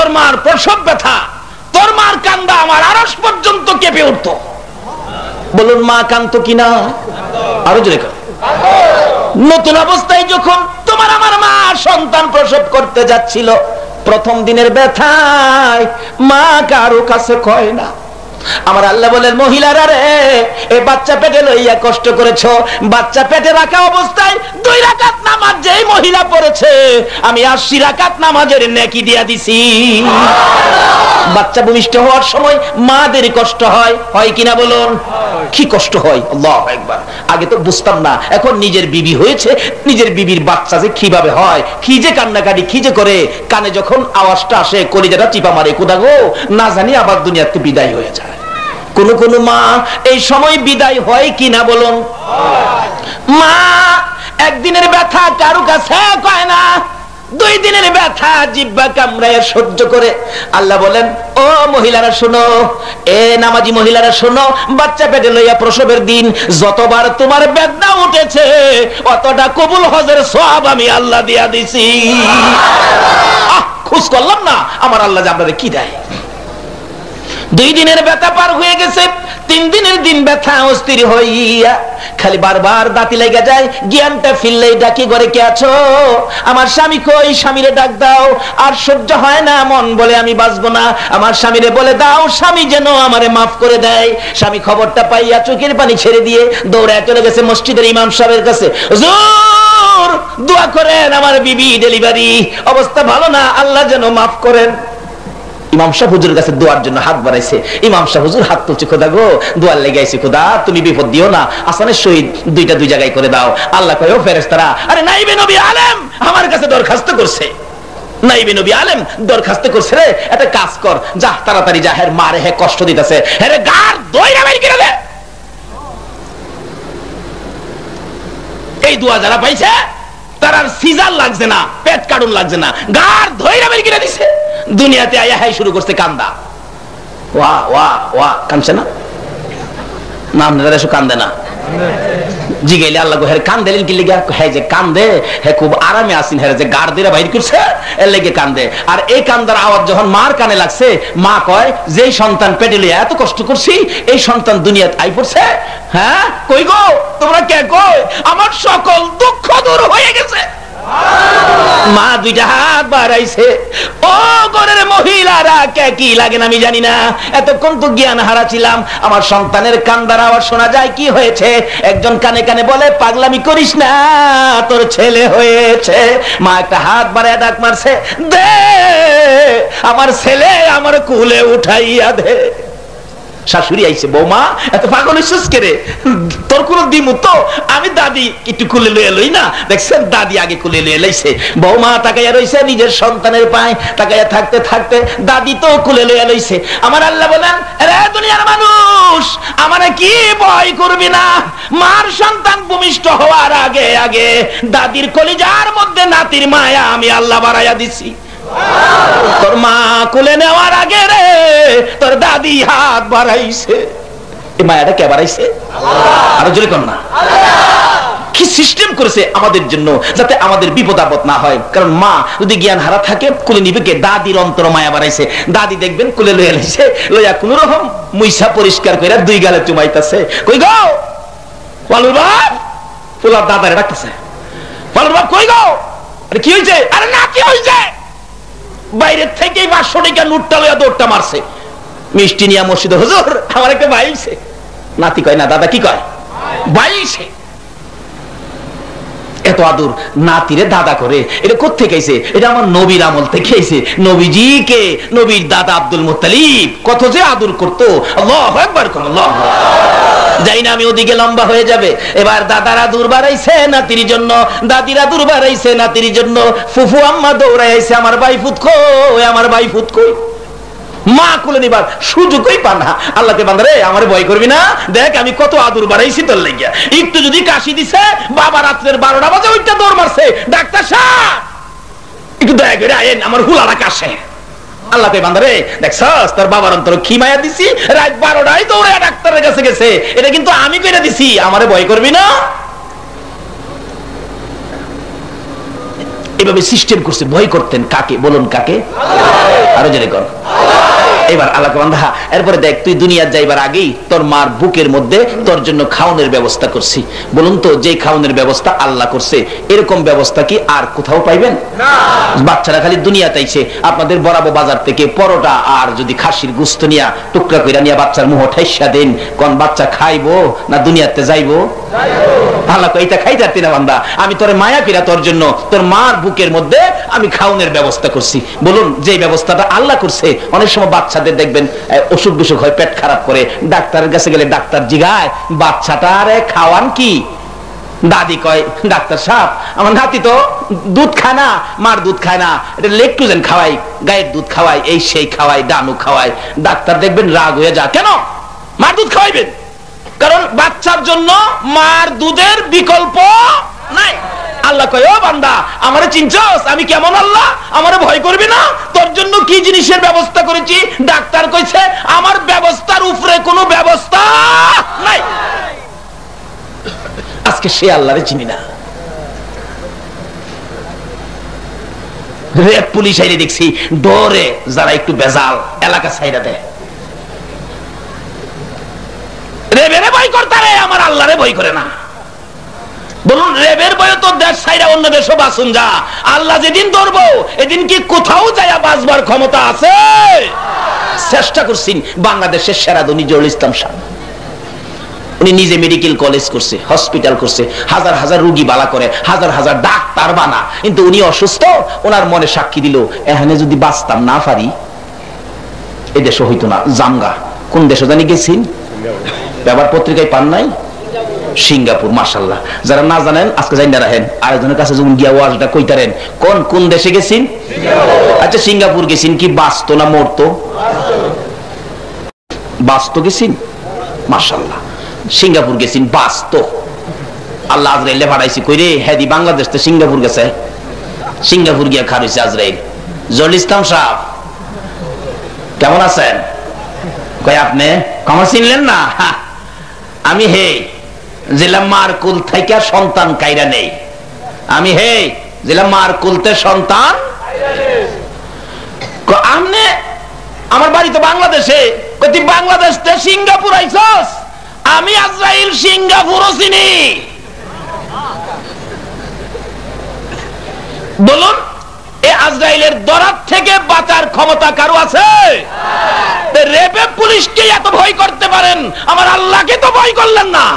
তোর মার প্রসব ব্যথা, তোর মার কান্দা আমার আরশ পর্যন্ত কেঁপে উঠতো। বলুন মা কাঁদতো কিনা? আরো জোরে কাঁদতো। নতুন অবস্থায় যখন তোমার আমার মা সন্তান প্রসব করতে যাচ্ছিল, প্রথম দিনের ব্যথায় মা কারো কাছে কয় না। আমার আল্লাহ বলেন, মহিলারা রে, এই বাচ্চা পেটে লইয়া কষ্ট করেছো, বাচ্চা পেটে রাখা অবস্থায় 2 রাকাত নামাজ যেই মহিলা পড়েছে, আমি 80 রাকাত নামাজের নেকি দিয়া দিছি। বাচ্চা ভূমিষ্ঠ হওয়ার সময় মাদের কষ্ট হয়, হয় কিনা বলুন? কি কষ্ট হয়, আল্লাহু আকবার। আগে তো বুঝতাম না, এখন নিজের বিবি হয়েছে, নিজের বিবির বাচ্চা যে কিভাবে হয়, কি যে কান্নাকাটি, কি যে করে, কানে যখন আওয়াজটা আসে কলিজাটা চিপা মারে, কোথা গো না জানি আবার দুনিয়াতে বিদায় হয়ে যায়। কোন কোন মা এই সময় বিদায় হয় কিনা বলুন? মা একদিনের ব্যথা কারো কাছে কয় না, 2 দিনের ব্যথা জিহ্বা কামড়ায় সহ্য করে। আল্লাহ বলেন, ও মহিলারা শোনো, এ নামাজি মহিলারা শোনো, বাচ্চা পেটে লইয়া প্রসবের দিন যতবার তোমার বেদনা উঠেছে, অতটা কবুল হজের সওয়াব আমি আল্লাহ দিয়া দিছি। খুশ করলাম না আমার আল্লাহ যে আপনাদের কি দেয়। 2 দিনের ব্যথা পার হয়ে গেছে, 3 দিনের দিন ব্যথা অস্থির হইয়া খালি বারবার দাঁতি লেগে যায়। জ্ঞানটা ফিরলেই ডাকি, ঘরে কে আছো? আমার স্বামী কই? স্বামীরে ডাক দাও। আর সহ্য হয় না, মন বলে আমি বাঁচবো না, আমার স্বামীরে বলে দাও, স্বামী যেন আমারে মাফ করে দেয়। স্বামী খবরটা পাইয়া চোখের পানি ছেড়ে দিয়ে দৌড়ায় চলে গেছে মসজিদের ইমাম সাহেবের কাছে। হুজুর দোয়া করেন, আমার বিবি ডেলিভারি অবস্থা ভালো না, আল্লাহ যেন মাফ করেন। ইমাম সাহেব হুজুরের কাছে দোয়ার জন্য হাত বাড়াইছে। ইমাম সাহেব হুজুর হাত তুলছে, খোদা গো দোয়ার লেগে আইছি, খোদা তুমি বিপদ দিও না, আসানের শহীদ 2টা 2 জায়গায় করে দাও। আল্লাহ কয়, ও ফেরেশতারা, আরে নাইবে নবী আলেম আমার কাছে দরখাস্ত করছে, নাইবে নবী আলেম দরখাস্ত করছে রে, একটা কাজ কর, যা তাড়াতাড়ি যা, হের মারে হে কষ্ট দিতেছে, হেরে গার দইরা বের করে দে। এই দোয়া যারা পাইছে তার আর সিজার লাগছে না, পেট কাটুন লাগছে না, গার ধইরা বের করে দিছে। দুনিয়াতে আয়া হাই শুরু করছে কান্দা। ওয়া ওয়া ওয়া কানছে না? না আপনারা এসব কান্দে না? জিগাইলে আল্লাহ গো হের কান্দেলেন কি লিগা? হ্যাঁ যে কান্দে, হে খুব আরামে আসিন, হের যে গার দিয়ে বাইর করছে এর লেগে কান্দে। আর এই কান্দার আওয়াজ যখন মার কানে লাগছে, মা কয়, যেই সন্তান পেটে লইয়া এত কষ্ট করছি, এই সন্তান দুনিয়াতে আই পড়ছে। হ্যাঁ কই গো তোমরা কে কই? আমার সকল দুঃখ দূর হয়ে গেছে। মা 2টা হাত বাড়াইছে। ও ঘরের মহিলারা, কে কি লাগেন আমি জানি না, এতক্ষণ তো জ্ঞান হারা ছিলাম। আমার সন্তানের কান্দার আওয়াজ শোনা যায়, কি হয়েছে? একজন কানে কানে বলে, পাগলামি করিস না, তোর ছেলে হয়েছে। মা একটা হাত বাড়ায় ডাক মারছে, দে আমার ছেলে আমার কুলে উঠাইয়া দে। শাশুড়ি আইছে, বৌমা এত পাগল হইছিস কে রে? তোর কোন দিমু তো আমি দাদি একটু কুলে লইয়া লই না। দেখছেন দাদি আগে কুলে লইয়া লইছে। বৌমা তাকাইয়া রইছে নিজের সন্তানের পায়ে, তাকাইয়া থাকতে থাকতে দাদি তো কুলে লইয়া লইছে। আমার আল্লাহ বলেন, রে দুনিয়ার মানুষ, আমারে কি ভয় করবি না? মার সন্তান ভূমিষ্ঠ হওয়ার আগে আগে দাদির কলিজার মধ্যে নাতির মায়া আমি আল্লাহ বাড়াইয়া দিছি। তোর মা কোলে নেওয়ার আগে রে তোর দাদি হাত বাড়াইছে। এই মায়াটা কে বাড়াইছে? আরো জোরে কর না। কি সিস্টেম করেছে আমাদের জন্য, যাতে আমাদের বিপদ আপদ না হয়। কারণ মা যদি জ্ঞান হারা থাকে, কোলে নিবে কে? দাদির অন্তর মায়া বাড়াইছে। দাদি দেখবেন কোলে লইয়া লাইছে, লইয়া কোন রকম মুইসা পরিষ্কার করে 2 গালে চুমাইতেছে। কই গো পালুর বাপ? পোলার দাদারে ডাকতেছে, পালুর বাপ কই গো? আরে কি হইছে? আরে না কি হইছে? বাইরের থেকে 500 টাকা নোটটা লইয়া দৌড়টা মারছে। মিষ্টি নিয়া মসজিদে, হুজুর আমার একটা ভাই হইছে। নাতি কয় না, দাদা কি কয়? ভাই হইছে। এত আদর নাতিরে দাদা করে, এটা কোত্থেকে আইছে? এটা আমার নবীর আমল থেকে আইছে। নবীজিকে নবীর দাদা আব্দুল মুত্তালিব কত যে আদর করতো। আল্লাহু আকবার, আল্লাহু আকবার। যাই না আমি ওদিকে, লম্বা হয়ে যাবে। এবার দাদারা দূর বাড়াইছে নাতির জন্য, দাদিরা দূর বাড়াইছে নাতির জন্য। ফুফু আম্মা দৌড়াই আইছে, আমার ভাই ফুত কই, আমার ভাই ফুত কই। মা কোলে নিবার সুযোগই পান না। আল্লাহকে বান্দা রে, আমারে ভয় করবি না, দেখ আমি কত আদর বাড়াইছি তোর লাগিয়া। একটু যদি কাশি দিছে, বাবা রাত্রের 12টা বাজে ওইটা দৌড় মারছে, ডাক্তার সাহেব একটু দয়া করে আয়েন, আমার হুলারা কাশে। আল্লাহকে বান্দা রে, দেখছস তোর বাবার অন্তর কি মায়া দিছি, রাত 12টায় দৌড়ে ডাক্তারের কাছে গেছে। এটা কিন্তু আমি কইরা দিছি, আমারে ভয় করবি না। এভাবে সিস্টেম করছে। ভয় করতেন কাকে বলুন? কাকে? আরো জোরে কর। এবার আল্লাহকে বান্দা, এরপরে দেখ তুই দুনিয়ার যাইবার আগেই তোর মার বুকের মধ্যে তোর জন্য খাওয়ানোর ব্যবস্থা করছি। বলুন তো, যে খাওয়ানোর ব্যবস্থা আল্লাহ করছে, এরকম ব্যবস্থা কি আর কোথাও পাইবেন? না। বাচ্চারা খালি দুনিয়াতে আইছে, আপনাদের বরাবর বাজার থেকে পরোটা আর যদি খাসির গোশত নিয়া টুকরা কইরা নিয়া বাচ্চার মুহ ঠাইসা দেন, কোন বাচ্চা খাইবো না দুনিয়াতে যাইবো? আল্লাহ কই এটা খাইতে পারতি না বান্দা, আমি তোর মায়া কিরা তোর জন্য তোর মার বুকের মধ্যে আমি খাওয়ানোর ব্যবস্থা করছি। বলুন, যে ব্যবস্থাটা আল্লাহ করছে। অনেক সময় বাচ্চাদের দেখবেন অসুখ বিসুখ হয়, পেট খারাপ করে, ডাক্তারের কাছে গেলে ডাক্তার জিগায় বাচ্চাটারে খাওয়ান কি? দাদি কয়, ডাক্তার সাহেব আমার নাতি তো দুধ খায় না, মার দুধ খায় না, এটা লেকটোজেন খাওয়াই, গায়ের দুধ খাওয়াই, এই সেই খাওয়াই, ডানু খাওয়াই। ডাক্তার দেখবেন রাগ হয়ে যা, কেন মার দুধ খাওয়াইবেন? কারণ বাচ্চার জন্য মার দুধের বিকল্প নাই। আল্লাহ কয়, ও বান্দা আমারে চিনছস? আমি কেমন আল্লাহ? আমারে ভয় করবি না? তোর জন্য কি জিনিসের ব্যবস্থা করেছি? ডাক্তার কইছে আমার ব্যবস্থার উপরে কোনো ব্যবস্থা নাই। আজকে সে আল্লাহরে চিনি না। রেপ পুলিশ আইলে দেখছি ডরে যারা একটু বেজাল এলাকা ছাইরা দেয়। রেবেরে ভয় করতারে, আমার আল্লাহরে ভয় করে না। বলুন, রেবের ভয়ে তো দেশ ছাইরা অন্য দেশও বাঁচুন যা। আল্লাহ যেদিন ধরবো এদিন কি কোথাও যায়া বাঁচবার ক্ষমতা আছে? চেষ্টা করছেন বাংলাদেশের সেরা ধনী নজরুল ইসলাম সাহেব, উনি নিজে মেডিকেল কলেজ করছে, হসপিটাল করছে, হাজার হাজার রোগী বালা করে, হাজার হাজার ডাক্তার বানা, কিন্তু উনি অসুস্থ। ওনার মনে সাক্ষী দিল, এখানে যদি বাঁচতাম না পারি এ দেশ হইতো না। জামগা কোন দেশে জানি গেছেন, ব্যাপার পত্রিকায় পান নাই? সিঙ্গাপুর। মাশাআল্লাহ, যারা না জানেন আজকে জানিয়ে রাখেন, আরেকজনের কাছে যখন গিয়া ওয়াজটা কইতারেন, কোন দেশে গেছেন? আচ্ছা, সিঙ্গাপুর গেছেন কি বাঁচতো না মরতো? বাঁচতো গেছেন, মাশাআল্লাহ। সিঙ্গাপুর গেছেন বাঁচতো। আল্লাহ আজরাইলে পাঠাইছি কইরে, হ্যাঁ দি বাংলাদেশ তো সিঙ্গাপুর গেছে। সিঙ্গাপুর গিয়া খারিছে আজরাইল। নজরুল ইসলাম সাহেব কেমন আছেন? কই আপনি কমা চিনলেন না? আমি হে জেলা মার কুল থেকে সন্তান কাইরা নেই। আমি হে জেলা মার কুলতে সন্তান। আপনি আমার বাড়ি তো বাংলাদেশে। তুই বাংলাদেশ থেকে সিঙ্গাপুর আইছস? আমি আজরাইল সিঙ্গাপুরও চিনি। বলুন, এই আজরাইলের দরাত থেকে বাঁচার ক্ষমতা কারো আছে? রেবে পুলিশকে এত ভয় করতে পারেন, আমার আল্লাহকে তো ভয় করলেন না।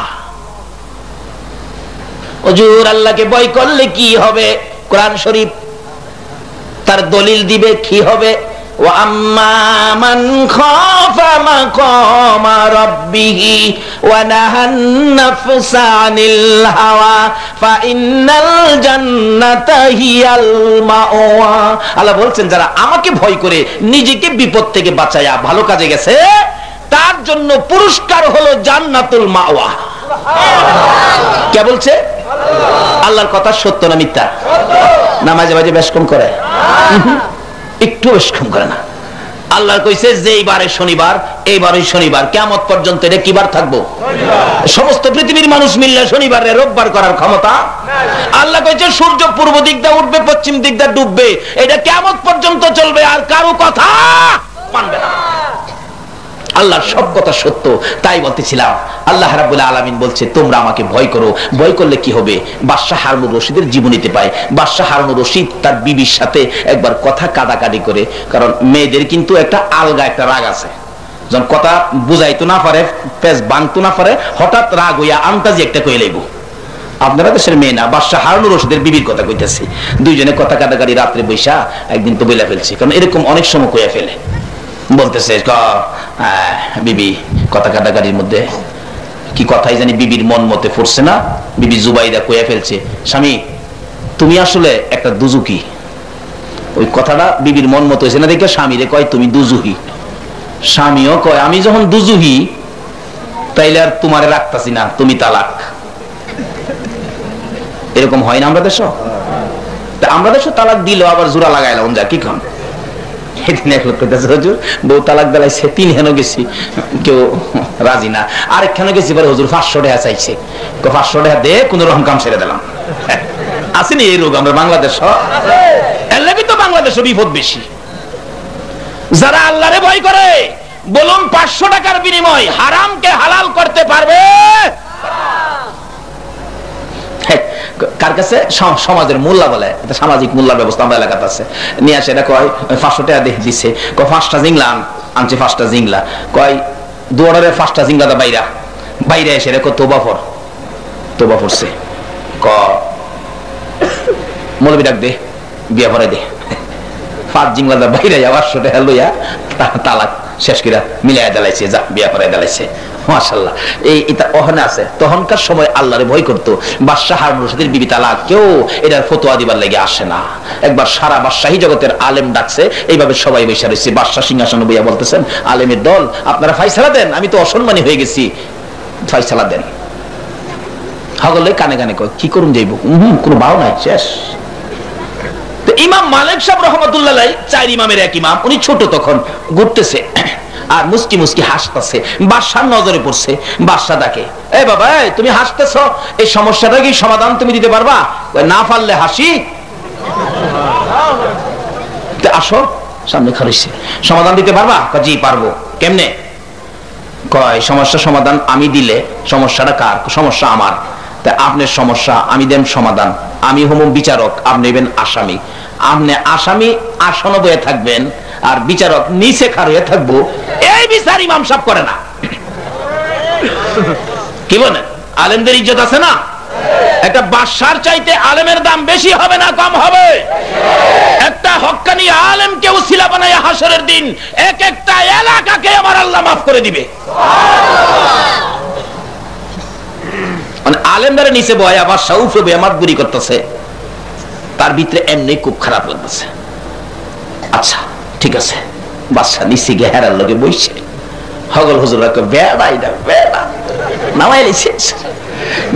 হুজুর, আল্লাহকে ভয় করলে কি হবে? কোরআন শরীফ তার দলিল দিবে কি হবে। ওয়া আম্মা মান খাফা মাকামা রাব্বিহি ওয়া নাহান নাফসা আনিল হাওয়া ফা ইন্নাল জান্নাতা হিয়াল মাওয়া। আল্লাহ বলছেন, যারা আমাকে ভয় করে নিজেকে বিপদ থেকে বাঁচায়া ভালো কাজে গেছে, তার জন্য পুরস্কার হলো জান্নাতুল মাওয়া। কে বলছে? আল্লাহর কথা সত্য না মিথ্যা? না মাঝে মাঝে বেশ কম করে, একটু বেশ কম করে না। আল্লাহ কইছে যে এইবারে শনিবার, এইবারই শনিবার, কিয়ামত পর্যন্ত এটা কি বার থাকবো? সমস্ত পৃথিবীর মানুষ মিললে শনিবারে রোববার করার ক্ষমতা। আল্লাহ কইছে সূর্য পূর্ব দিক দিয়ে উঠবে, পশ্চিম দিক দিয়ে ডুববে, এটা কিয়ামত পর্যন্ত চলবে, আর কারো কথা মানবে না। আল্লাহর সব কথা সত্য। তাই বলতেছিলাম, আল্লাহ রাব্বুল আলামিন বলছে তোমরা আমাকে ভয় করো। ভয় করলে কি হবে? বাদশাহ হারুনুর রশিদের জীবনীতে পায়, বাদশাহ হারুনুর রশিদ তার বিবির সাথে একবার কথা কাটাকাটি করে, কারণ মেয়েদের কিন্তু একটা আলগা একটা রাগ আছে, যখন কথা বুঝাইতো না পারে, পেজ ভাঙতো না পারে, হঠাৎ রাগ হইয়া আন্তাজি একটা কয়ে লাইব। আপনারা দেশের মেয়ে না, বাদশাহ হারুনুর রশিদের বিবির কথা কইতেছি। দুইজনে কথা কাটাকাটি রাত্রে বৈশা একদিন তো বইলা ফেলছি, কারণ এরকম অনেক সময় কইয়া ফেলে। বলতেছে, বিবি কথা কাটাকাটির মধ্যে কি কথাই জানি বিবির মন মতে পড়ছে না। বিবি জুবাইদা কইয়া ফেলছে, স্বামী তুমি আসলে একটা দুজুকি। ওই কথাটা বিবির মন মতো হয়েছে না দেখে স্বামীরে কয় তুমি দুজুহি। স্বামীও কয় আমি যখন দুজুহি তাইলে আর তোমারে রাখতাছি না, তুমি তালাক। এরকম হয় না আমরা দেশ? আমরা দেশে তালাক দিল আবার জোড়া লাগাইলাম যা কি খান। বউ তালাক বেলাইছে, 3 হেন গেছি, কেউ রাজি না। আরেকখানে গেছি পরে হুজুর 500 টাকা চাইছে, 500 টাকা দে কোন রকম কাম ছেড়ে দিলাম। আসেনি এই রোগ আমরা বাংলাদেশ? এর লাগি তো বাংলাদেশে বিপদ বেশি। যারা আল্লাহরে ভয় করে বলুন 500 টাকার বিনিময় হারামকে হালাল করতে পারবে? কার কাছে? সমাজের মোল্লা বলে, এটা সামাজিক মোল্লা ব্যবস্থা আমার এলাকাতে আছে। নিয়ে আসে এটা কয় 500 টাকা দিয়ে দিচ্ছে, কয় 5টা জিংলা আনছে, 5টা জিংলা, কয় দুয়ারে 5টা জিংলা দা বাইরে এসে রেখো তোবা পড়ছে, ক মৌলবি ডাক দে, বিয়া ভরে দে। 5 জিংলা দা বাইরে 500 টাকা লইয়া তালাক শেষ করে মিলাই দালাইছে, যা বিয়া করে দালাইছে। মাশাআল্লাহ, এটা ওখানে আছে। তখনকার সময় আল্লাহরে ভয় করতো। বাদশাহ হারুন রশিদের বিবি তালাক কেউ এটার ফতোয়া দিবার লেগে আসে না। একবার সারা বাদশাহী জগতের আলেম ডাকছে, এইভাবে সবাই বসে রয়েছে, বাদশাহ সিংহাসনে বইয়া বলতেছেন, আলেমের দল আপনারা ফাইসালা দেন, আমি তো অসম্মানী হয়ে গেছি, ফাইসালা দেন। হগলে কানে কানে কয় কি করুন যাইব, কোনো ভাও নাই, শেষ। ইমাম মালিক সাহেব রহমাতুল্লাহ আলাইহি 4 ইমামের এক ইমাম, উনি ছোট তখন, ঘুরতেছে আর মুস্কি মুস্কি হাসতেছে, বাদশার নজরে পড়ছে। বাদশা ডাকে, এই বাবা তুমি হাসতেছো, এই সমস্যাটা কি সমাধান তুমি দিতে পারবা? না পারলে হাসি, আসো সামনে খারিছে, সমাধান দিতে পারবা? জি পারবো। কেমনে? কয় সমস্যা সমাধান আমি দিলে সমস্যাটা কার? সমস্যা আমার। তা আপনার সমস্যা আমি দেন সমাধান, আমি হম বিচারক, আপনি নেবেন আসামি। আপনি আসামি আসনে বয়ে থাকবেন আর বিচারক নিচে খার হয়ে থাকবো, এই বিচার ইমাম সাহেব করে না। কি বলেন? আলেমদের ইজ্জত আছে না? একটা বাদশার চাইতে আলেমের দাম বেশি হবে না কম হবে? একটা হক্কানি আলেমকে উসিলা বানায়া হাসরের দিন এক একটা এলাকাকে আমার আল্লাহ মাফ করে দিবে। মানে আলেমদারে নিচে বয়া বাদশা উপরে বয়া মাতবুরি করতেছে, তার ভিতরে এমনি খুব খারাপ লাগতেছে। আচ্ছা ঠিক আছে, বাদশা নিচে গিয়ে হেরার লগে বইছে, হগল হুজুর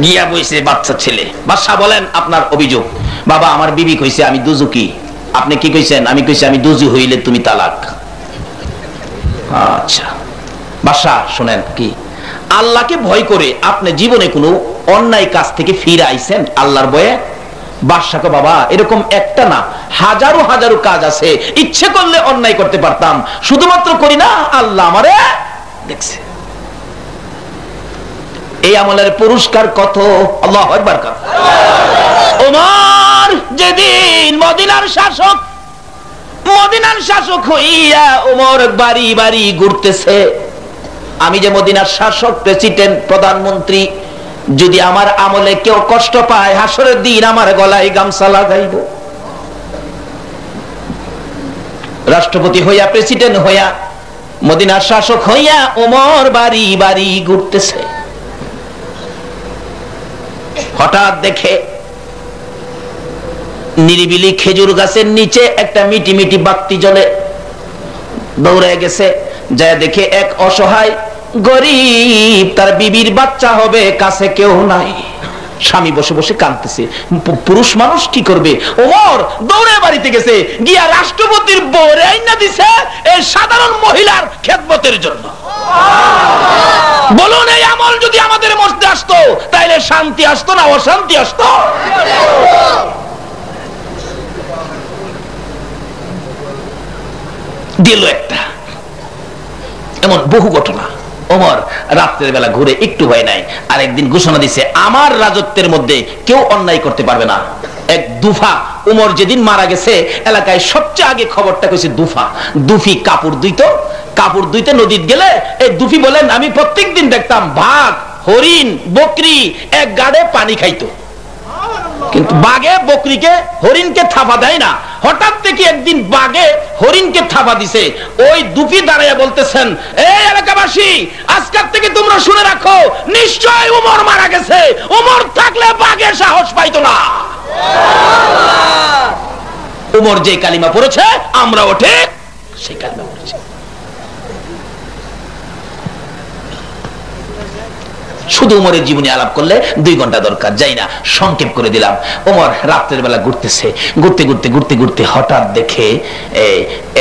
গিয়া বইছে বাচ্চা ছেলে। বাদশা বলেন আপনার অভিযোগ? বাবা আমার বিবি কইছে আমি দুজুকি। আপনি কি কইছেন? আমি কইছি আমি দুজু হইলে তুমি তালাক। আচ্ছা বাদশা শুনেন, কি আল্লাহকে ভয় করে আপনি জীবনে কোনো অন্যায় কাজ থেকে ফিরে আইছেন আল্লাহর ভয়ে? বাদশাকে বাবা এরকম একটা না, হাজারো হাজারো কাজ আছে, ইচ্ছে করলে অন্যায় করতে পারতাম, শুধুমাত্র করি না, আল্লাহ আমারে দেখছে। এই আমলের পুরস্কার কত! আল্লাহু আকবার। ওমর যেদিন মদিনার শাসক হইয়া ওমর বাড়ি বাড়ি ঘুরতেছে, আমি যে মদিনার শাসক, প্রেসিডেন্ট, প্রধানমন্ত্রী, যদি আমার আমলে কেউ কষ্ট পায় হাসরের দিন আমার গলায় গামছা লাগাইব। রাষ্ট্রপতি হইয়া, প্রেসিডেন্ট হইয়া, মদিনার শাসক হইয়া ওমর বাড়ি বাড়ি ঘুরতেছে। হঠাৎ দেখে নিরিবিলি খেজুর গাছের নিচে একটা মিটি মিটি বাতি জ্বলে। দৌড়ে গেছে, যায় দেখে এক অসহায় গরিব, তার বিবির বাচ্চা হবে, কাছে কেউ নাই, স্বামী বসে বসে কাঁদতেছে। পুরুষ মানুষ কি করবে? ওমর দৌড়ে বাড়িতে গেছে, গিয়া রাষ্ট্রপতির বউরে আইনা দিছে এই সাধারণ মহিলার খেদমতের জন্য। বলুন এই আমল যদি আমাদের মধ্যে আসতো তাইলে শান্তি আসতো না অশান্তি আসতো? দিল একটা, এমন বহু ঘটনা। ওমর রাত্রের বেলা ঘুরে একটু ভয় নাই, আর একদিন ঘোষণা দিছে আমার রাজত্বের মধ্যে কেউ অন্যায় করতে পারবে না। এক দুফা, ওমর যেদিন মারা গেছে এলাকায় সবচেয়ে আগে খবরটা কইছে দুফা। দুফি কাপড় ধুইতে নদীতে গেলে এই দুফি বলেন আমি প্রত্যেকদিন দেখতাম বাঘ, হরিণ, বকরি এক গাড়ে পানি খাইতো, কিন্তু বাঘে বকরিকে, হরিণকে থাপা দেয় না। হঠাৎ থেকে একদিন বাঘে হরিণকে থাপা দিছে। ওই দুফি দাঁড়াইয়া বলতেছেন, এই এলাকাবাসী আজকের থেকে তোমরা শুনে রাখো, নিশ্চয় ওমর মারা গেছে, ওমর থাকলে বাঘে সাহস পাইতো না। ওমর যে কালিমা পড়েছে আমরাও ঠিক সেই কালিমা পড়েছি। শুধু ওমরের জীবনী আলাপ করলে 2 ঘন্টা দরকার, যাই না, সংক্ষেপ করে দিলাম। ওমর রাত্রের বেলা ঘুরতেছে, ঘুরতে ঘুরতে হঠাৎ দেখে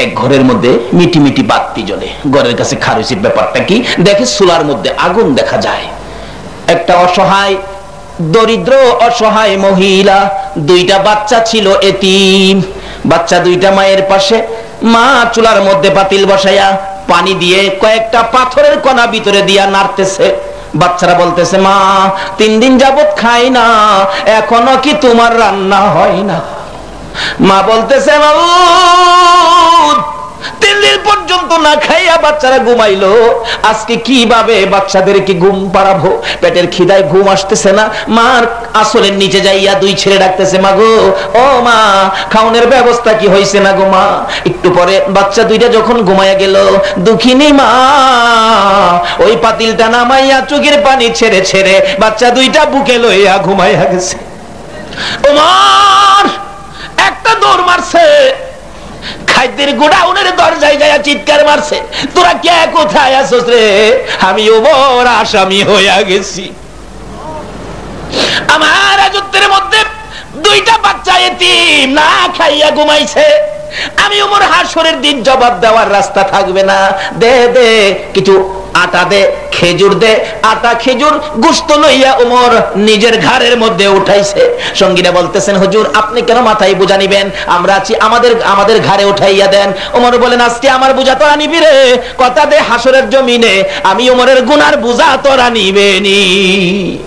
এক ঘরের মধ্যে মিটি মিটি বাতি জ্বলে। ঘরের কাছে খারুসির ব্যাপারটা কি দেখে, চুলার মধ্যে আগুন দেখা যায়। একটা অসহায়, দরিদ্র অসহায় মহিলা, 2টা বাচ্চা ছিল এতিম। বাচ্চা 2টা মায়ের পাশে, মা চুলার মধ্যে পাতিল বসাইয়া পানি দিয়ে কয়েকটা পাথরের কণা ভিতরে দিয়া নাড়তেছে। বাচ্চারা বলতেছে, মা 3 দিন যাবত খাই না, এখনো কি তোমার রান্না হয় না? মা বলতেছে, 3 দিন পর্যন্ত না খাইয়া বাচ্চারা ঘুমাইলো, আজকে কিভাবে বাচ্চাদেরকে ঘুম পাড়াবো? পেটের খিদায় ঘুম আসতেছে না। মার আসলের নিচে যাইয়া 2 ছেলে ডাকতেছে, মা গো, ও মা, খাওনের ব্যবস্থা কি হয়েছে না গো মা? একটু পরে বাচ্চা 2টা যখন ঘুমাইয়া গেল, দুঃখিনী মা ওই পাতিলটা নামাইয়া চোখের পানি ছেড়ে ছেড়ে বাচ্চা 2টা বুকে লইয়া ঘুমাইয়া গেছে। ওমর একটা দৌড় মারছে, খাদ্যের গোডাউনের দরজায় যায় চিৎকার মারছে, তোরা কে কোথায় আছিস রে? আমি ওমর আসামি হইয়া গেছি। আমার রাজত্বের মধ্যে 2টা বাচ্চা এতিম না খাইয়া ঘুমাইছে। আমি ওমর হাসরের দিন জবাব দেওয়ার রাস্তা থাকবে না। দে দে কিছু আটা দে, খেজুর দে। আটা খেজুর গোশত লইয়া ওমর নিজের ঘাড়ের মধ্যে উঠাইছে। সঙ্গীরা বলতেছেন, হুজুর আপনি কেন মাথায় বোঝা নিবেন? আমরা আছি, আমাদের ঘাড়ে উঠাইয়া দেন। ওমর বলেন, আজকে আমার বোঝা তোরা নিবি রে? কথা দে হাসরের জমিনে আমি ওমরের গুনার বোঝা তোরা নিবেনি।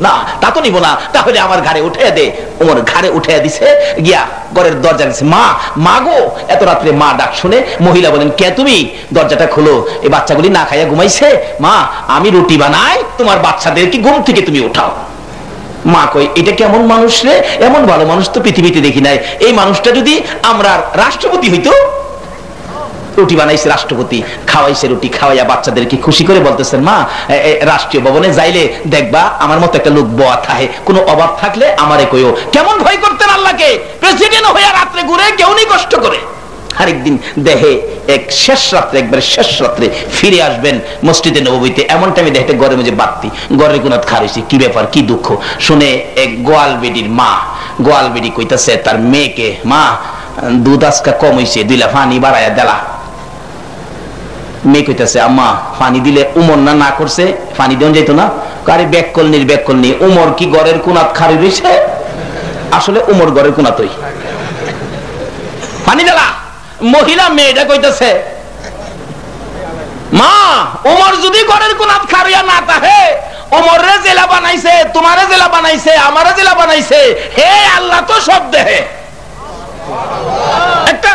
না, তা তো নিব না, তাহলে আমার ঘাড়ে উঠাইয়া দে। ওমর ঘাড়ে উঠাইয়া দিছে, গিয়া ঘরের দরজা দিছে। মা, মা গো, এত রাত্রে মা ডাক শুনে মহিলা বলেন, কে তুমি? দরজাটা খোলো, এই বাচ্চাগুলি না খাইয়া ঘুমাইছে। মা, আমি রুটি বানাই, তোমার বাচ্চাদেরকে ঘুম থেকে তুমি উঠাও। মা কই, এটা কেমন মানুষ রে? এমন ভালো মানুষ তো পৃথিবীতে দেখি নাই। এই মানুষটা যদি আমরা রাষ্ট্রপতি হইতো। রুটি বানাইছে রাষ্ট্রপতি, খাওয়াইছে রুটি, খাওয়াইয়া বাচ্চাদেরকে খুশি করে বলতেছেন, মা রাষ্ট্রীয় ভবনে যাইলে দেখবা আমার মতো একটা লোক বয়া থাকে, কোনো অভাব থাকলে আমারে কইও। কেমন ভয় করতেন আল্লাহকে! প্রেসিডেন্ট হইয়া রাত্রে ঘুরে কেউ নেই কষ্ট করে। আরেকদিন দেহে শেষ রাত্রে ফিরে আসবেন মসজিদে নববীতে, এমন টাইমে দেখতে ঘরের মধ্যে বাতি, ঘরের কোন খারিছি, কি ব্যাপার, কি দুঃখ শুনে এক গোয়াল বেডির মা, গোয়াল বেডি কইতাছে তার মেয়েকে, মা দুধ আজকা কম হইছে, 2 লা পানি বাড়াইয়া দেলা। মেয়ে কইতাছে, আম্মা পানি দিলে উমর না করছে, পানি দেন যাইতো না? আরে ব্যাক করনি, উমর কি ঘরের কোনাত খারি রইছে? আসলে উমর ঘরের কোনাতই। পানি দেলা। মহিলা মেয়েটা কইতেছে, মা ওমর যদি ঘরের কোনাত খারিয়া না তাহে, ওমরে জেলা বানাইছে, তোমারে জেলা বানাইছে, আমারে জেলা বানাইছে, হে আল্লাহ তো সব দেহে। একটা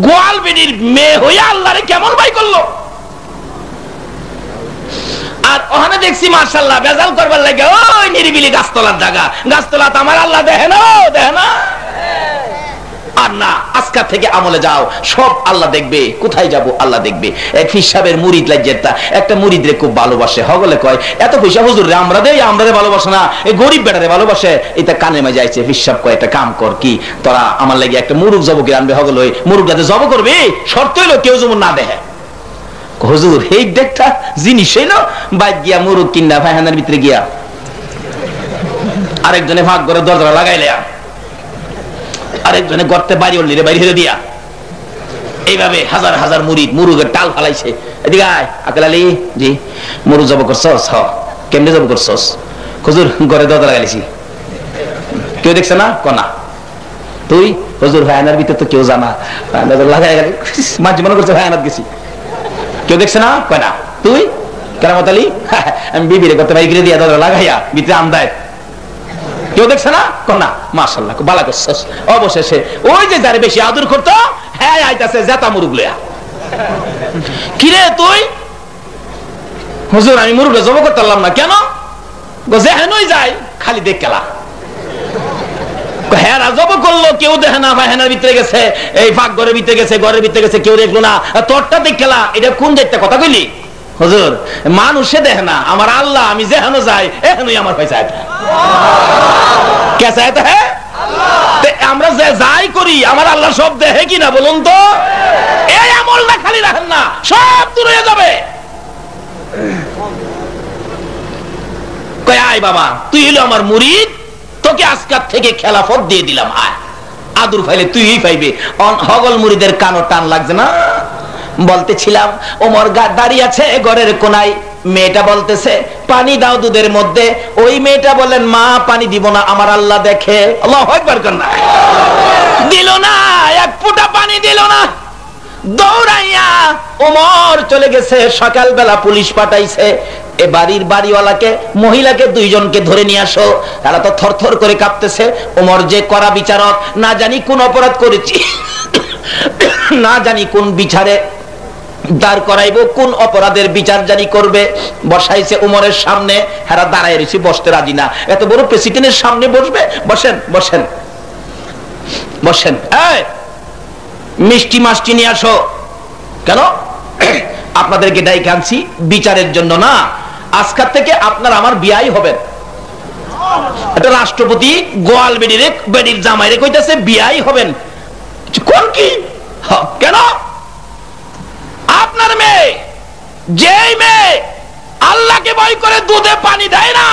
গোয়াল বেডির মেয়ে হইয়া আল্লাহরে কেমন ভয় করলো! আর ওখানে দেখছি মাশাআল্লাহ বেজাল করবার লাগে, ওই নিরিবিলি গাছতলার জায়গা, গাছতলাত আমার আল্লাহ দেখে না, দেখে না। আর না, আজকাল থেকে আমলে যাও, সব আল্লাহ দেখবে। কোথায় যাব? আল্লাহ দেখবে। এক হিসাবের মুরিদ লাইজেরটা একটা মুরিদরে খুব ভালোবাসে, হগলে কয়, এত পয়সা হুজুর রে আমরা দেই, আমরা ভালোবাসে না, এই গরিব বেটারে ভালোবাসে। এটা কানে মাঝে আইছে, হিসাব কয় একটা কাম কর, কি তোরা আমার লাগে একটা মুরুগ জবকে আনবে, হগলে ওই মুরুগটাতে জব করবে, শর্ত হইলো কেউ যেমন না দেখে। হুজুর এই দেখটা জিনিস হইলো, বাইক গিয়া মুরুগ কিনা ফায়খানার ভিতরে গিয়া আরেকজনে ভাগ করে দরজা লাগাইলে, আরেকজনে গর্তে বাড়ি উঠলি বাড়ি হেরে দিয়া, এইভাবে হাজার হাজার মুরিদ মুরুগের টাল ফালাইছে। এদিকে আয় আকেল আলী, জি মুরুগ জব করছস? কেমনে জব করছস? হুজুর ঘরে দরজা লাগাইছি। কেউ দেখছে না? কনা তুই? হুজুর ফায়নার ভিতরে তো কেউ জানা, লাগাই গেল মাঝে মনে করছে ফায়নাত গেছি, কেউ দেখছে না? কয় না। তুই? কেরামত আলী, আমি বিবিরে করতে বাড়ি গিয়ে দিয়া দরজা লাগাইয়া ভিতরে আমদায়, কেউ দেখছে না? কন্যা মাশাআল্লাহ বালা করছস। অবশেষে ওই যে যারে বেশি আদর করতো, হ্যাঁ আইতাছে জেতা মুরুগ লইয়া। কিরে তুই? হুজুর আমি মুরুগটা জব করতে পারলাম না। কেন? যেহেনই যাই খালি দেখ কেলা। হ্যাঁ জব করলো, কেউ দেখে না, ভাইহানার ভিতরে গেছে, এই ফাঁক ঘরের ভিতরে গেছে, ঘরের ভিতরে গেছে, কেউ দেখলো না, তোরটা দেখ কেলা। এটা কোন দেখতে কথা কইলি? হুজুর মানুষে দেখে না, আমার আল্লাহ, আমি যেহেনো যাই এখনই আমার পয়সা কে চাইতে, হ্যাঁ আমরা যে যাই করি আমার আল্লাহ সব দেখে কিনা বলুন তো? এই আমলটা খালি রাখেন না, সব দূর হয়ে যাবে। কয় আয় বাবা, তুই হলো আমার মুরিদ, তোকে আজকাল থেকে খেলাফত দিয়ে দিলাম, আয় আদুর ফাইলে তুই পাইবে। হগল মুরিদের কানো টান লাগছে না? বলতেছিলাম ওমর দাঁড়িয়ে আছে ঘরের কোনায়, মেয়েটা বলতেছে পানি দাও দুধের মধ্যে। ওই মেয়েটা বলেন, মা পানি দিব না, আমার আল্লাহ দেখে। আল্লাহু আকবার কর না। দিল না, এক ফোঁটা পানি দিল না। দৌড়াইয়া ওমর চলে গেছে, সকালবেলা পুলিশ পাঠাইছে, এ বাড়ির বাড়িওয়ালাকে মহিলাকে দুইজনকে ধরে নিয়ে আসো। তারা তো থরথর করে কাঁপতেছে। ওমর যে কড়া বিচারক, না জানি কোন অপরাধ করেছি, না জানি কোন বিচারে দাঁড় করাইবো, কোন অপরাধের বিচার জানি করবে। বসাইছে উমরের সামনে, হেরা দাঁড়ায় রয়েছে, বসতে রাজি না। এত বড় প্রেসিডেন্টের সামনে বসবে? বসেন বসেন বসেন। এই মিষ্টি মাষ্টি নিয়ে আসো। কেন? আপনাদেরকে ডাইকে আনছি বিচারের জন্য না, আজকাল থেকে আপনার আমার বিয়াই হবেন। এটা রাষ্ট্রপতি গোয়াল বেডির জামাইরে কইতাছে বিয়াই হবেন। কোন কি? কেন? আপনার মেয়ে, যেই মেয়ে আল্লাহকে ভয় করে দুধে পানি দেয় না,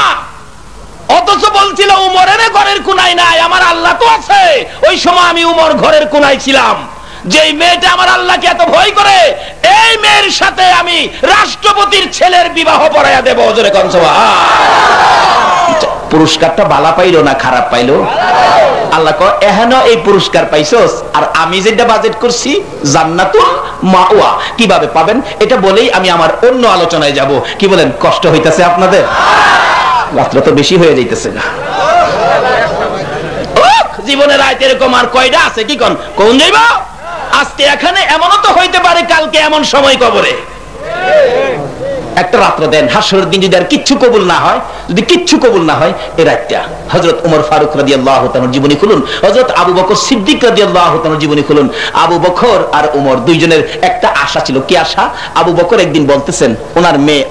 অথচ বলছিল উমরের ঘরের কোনায় নাই, আমার আল্লাহ তো আছে। ওই সময় আমি উমর ঘরের কোনায় ছিলাম। যেই মেয়েটা আমার আল্লাহকে এত ভয় করে, এই মেয়ের সাথে আমি রাষ্ট্রপতির ছেলের বিবাহ পড়াইয়া দেব। জোরে কোন সুবহান। পুরস্কারটা ভালো পাইলো না খারাপ পাইলো? আল্লাহ কয় এহেন এই পুরস্কার পাইছস, আর আমি যেটা বাজেট করছি জান্নাতুল মাওয়া কিভাবে পাবেন এটা বলেই আমি আমার অন্য আলোচনায় যাব। কি বলেন? কষ্ট হইতাছে আপনাদের? রাত্র তো বেশি হয়ে যাইতেছে না? জীবনের রাত এরকম আর কয়টা আছে? কি কোন কোন যাইব? আজকে এখানে, এমনও তো হইতে পারে কালকে এমন সময় কবরে। একটা রাত্র দেন, হাসরের দিন যদি আর কিচ্ছু কবুল না হয়, যদি কিচ্ছু কবুল না হয়, এই রাতটা হযরত ওমর ফারুক রাদিয়াল্লাহু তাআলার জীবনী খুলুন, হযরত আবু বকর সিদ্দিক রাদিয়াল্লাহু তাআলার জীবনী খুলুন। আবু বকর আর ওমর দুইজনের একটা আশা ছিল। কি আশা? আবু বকর একদিন বলতেছেন ওনার মেয়ে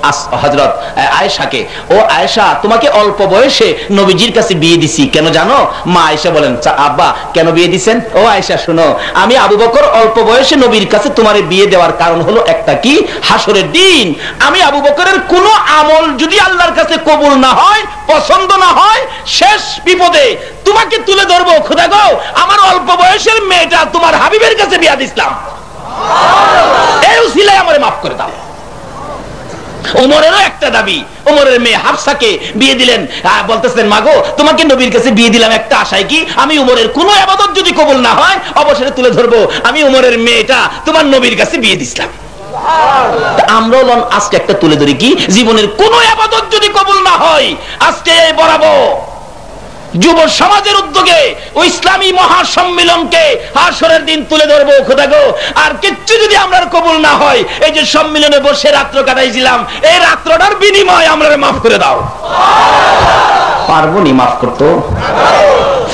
হযরত আয়েশাকে, ও আয়েশা, তোমাকে অল্প বয়সে নবীজির কাছে বিয়ে দিছি, কেন জানো? মা আয়েশা বলেন, আব্বা কেন বিয়ে দিবেন? ও আয়েশা শোনো, আমি আবু বকর অল্প বয়সে নবীর কাছে তোমারে বিয়ে দেওয়ার কারণ হলো একটা, কি? হাসরের দিন আমি আবু বকরের কোন আমল যদি আল্লাহর কাছে কবুল না হয়, পছন্দ না হয়, শেষ বিপদে তোমাকে তুলে ধরবো। খোদা গো, আমার অল্প বয়সের মেয়েটা তোমার হাবিবের কাছে বিয়া দিছিলাম, এই উসিলায় আমারে মাফ করে দাও। ওমরেরও একটা দাবি, ওমরের মেয়ে হাফসাকে বিয়ে দিলেন, বলতেছেন মাগো তোমাকে নবীর কাছে বিয়ে দিলাম একটা আশায়, কি? আমি উমরের কোন ইবাদত যদি কবুল না হয়, অবসরে তুলে ধরবো আমি উমরের মেয়েটা তোমার নবীর কাছে বিয়ে দিছিলাম। আমরা আজকে একটা তুলে ধরি, কি? জীবনের কোন ইবাদত যদি কবুল না হয়, আজকে বরাবর যুব সমাজের উদ্যোগে ওই ইসলামী মহাসম্মেলনকে হাসরের দিন তুলে ধরবো। খোদা গো, আর কিচ্ছু যদি আমরা কবুল না হয়, এই যে সম্মেলনে বসে রাত্র কাটাইছিলাম, এই রাত্রটার বিনিময় আমরা মাফ করে দাও। পারবো নি মাফ করতে?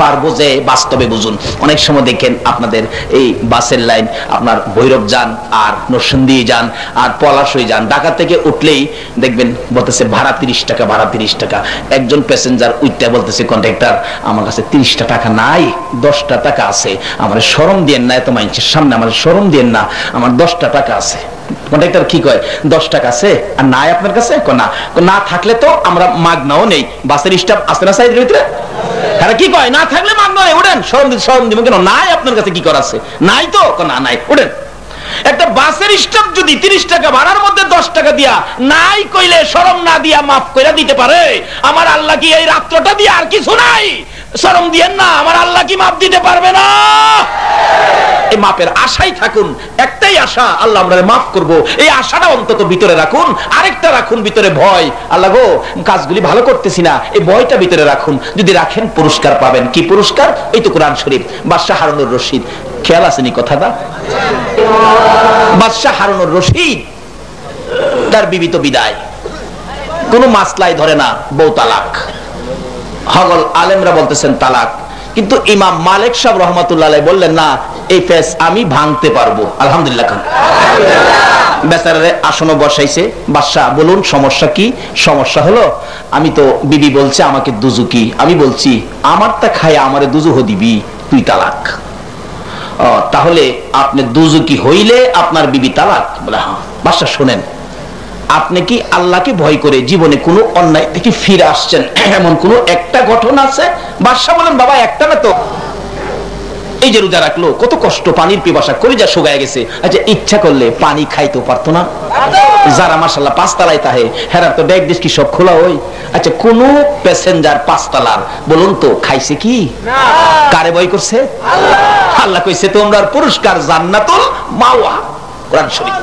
পারবো যে বাস্তবে বুঝুন। অনেক সময় দেখেন আপনাদের এই বাসের লাইন, আপনার ভৈরব যান আর নরসিংদী যান আর পলাশই যান, ঢাকা থেকে উঠলেই দেখবেন বলতেছে ভাড়া 30 টাকা, ভাড়া 30 টাকা। একজন প্যাসেঞ্জার উঠতে বলতেছে, কন্ডাক্টর আমার কাছে 30টা টাকা নাই, 10টা টাকা আছে, আমার শরম দিয়েন না, এত মানুষের সামনে আমার শরম দিয়েন না, আমার 10টা টাকা আছে। কন্ডাক্টর কি কয়? 10 টাকা আছে আর নাই আপনার কাছে? না থাকলে তো আমরা মাগনাও নেই, বাসের স্টাফ আছে না সাইডের ভিতরে? তারা কি কয়? না থাকলে মাগনা নেই, উঠেন। শরম দিব কেন? নাই আপনার কাছে কি করা আছে? নাই তো? না নাই, উঠেন। একটা বাসের স্টাফ যদি 30 টাকা ভাড়ার মধ্যে 10 টাকা দিয়া নাই কইলে শরম না দিয়া মাফ কইরা দিতে পারে, আমার আল্লাহ কি এই রাত্রটা দিয়ে আর কিছু নাই? শরম দিয়েন না, আমার আল্লাহ কি মাফ দিতে পারবে না? এই মাপের আশাই থাকুন, একটাই আশা, আল্লাহ আমাদের মাফ করব, এই আশাটা অন্তত ভিতরে রাখুন। আরেকটা রাখুন ভিতরে ভয়, আল্লাহ গো কাজগুলি ভালো করতেছি না, এই ভয়টা ভিতরে রাখুন। যদি রাখেন পুরস্কার পাবেন। কি পুরস্কার? এই তো কোরআন শরীফ। বাদশাহ হারুনুর রশিদ, খেয়াল আসেনি কথাটা? বাদশাহ হারুনুর রশিদ তার বিবি তো বিদায়, কোন মাসলাই ধরে না, বউ তালাক। হগল আলেমরা বলতেছেন তালাক, কিন্তু ইমাম মালিক সাহেব রহমাতুল্লাহ আলাইহি বললেন না, এই ফেস আমি ভাঙতে পারবো। আলহামদুলিল্লাহ। বেচারারে আসনে বসাইছে। বাদশা বলুন সমস্যা কি? সমস্যা হলো আমি তো, বিবি বলছে আমাকে দুজুকি, আমি বলছি আমারটা খায় আমারে দুজুহ দিবি, তুই তালাক। তাহলে আপনি দুজুকি হইলে আপনার বিবি তালাক? বলে হ্যাঁ। বাদশা শোনেন, আপনি কি আল্লাহকে ভয় করে জীবনে কোনো অন্যায় থেকে ফিরে আসছেন এমন কোন একটা ঘটনা আছে? বাদশা বলেন বাবা একটা না তো, এই যে রোজা রাখলো, কত কষ্ট, পানির পিপাসা করে যা শুকায় গেছে, আচ্ছা ইচ্ছা করলে পানি খাইতেও পারতো না? যারা মাশাআল্লাহ 5 তলায় তাহে হেরার তো ডেক ডিস্কি সব খোলা হই। আচ্ছা কোন প্যাসেঞ্জার 5 তলার বলুন তো খাইছে কি? কারে ভয় করছে? আল্লাহ। আল্লাহ কইছে তোমরার পুরস্কার জান্নাতুল মাওয়া, কোরআন শরীফ।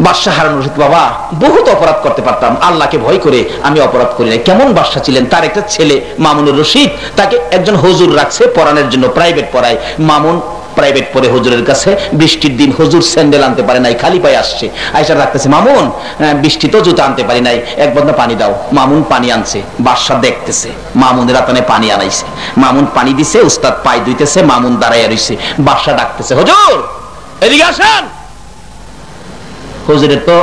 বাদশাহ হারুন রশিদ বাবা বহুত অপরাধ করতে পারতাম, আল্লাহকে ভয় করে আমি অপরাধ করি না। কেমন বাদশাহ ছিলেন, তার একটা ছেলে মামুনুর রশিদ, তাকে একজন হুজুর রাখছে পড়ানোর জন্য, প্রাইভেট পড়ায়। মামুন প্রাইভেট পড়ে হুজুরের কাছে, বৃষ্টির দিন হুজুর স্যান্ডেল আনতে পারে নাই, খালি পায়ে আসছে, আয়সা রাখতেছে, মামুন বৃষ্টি তো জুতা আনতে পারি নাই, এক বন্ধা পানি দাও। মামুন পানি আনছে, বাদশাহ দেখতেছে, মামুনের হাতে পানি আনাইছে, মামুন পানি দিছে, উস্তাদ পায়ে ধুইতেছে, মামুন দাঁড়াইয়া রইছে, বাদশাহ ডাকতেছে, হুজুর এদিকে আসেন। হুজুরের তো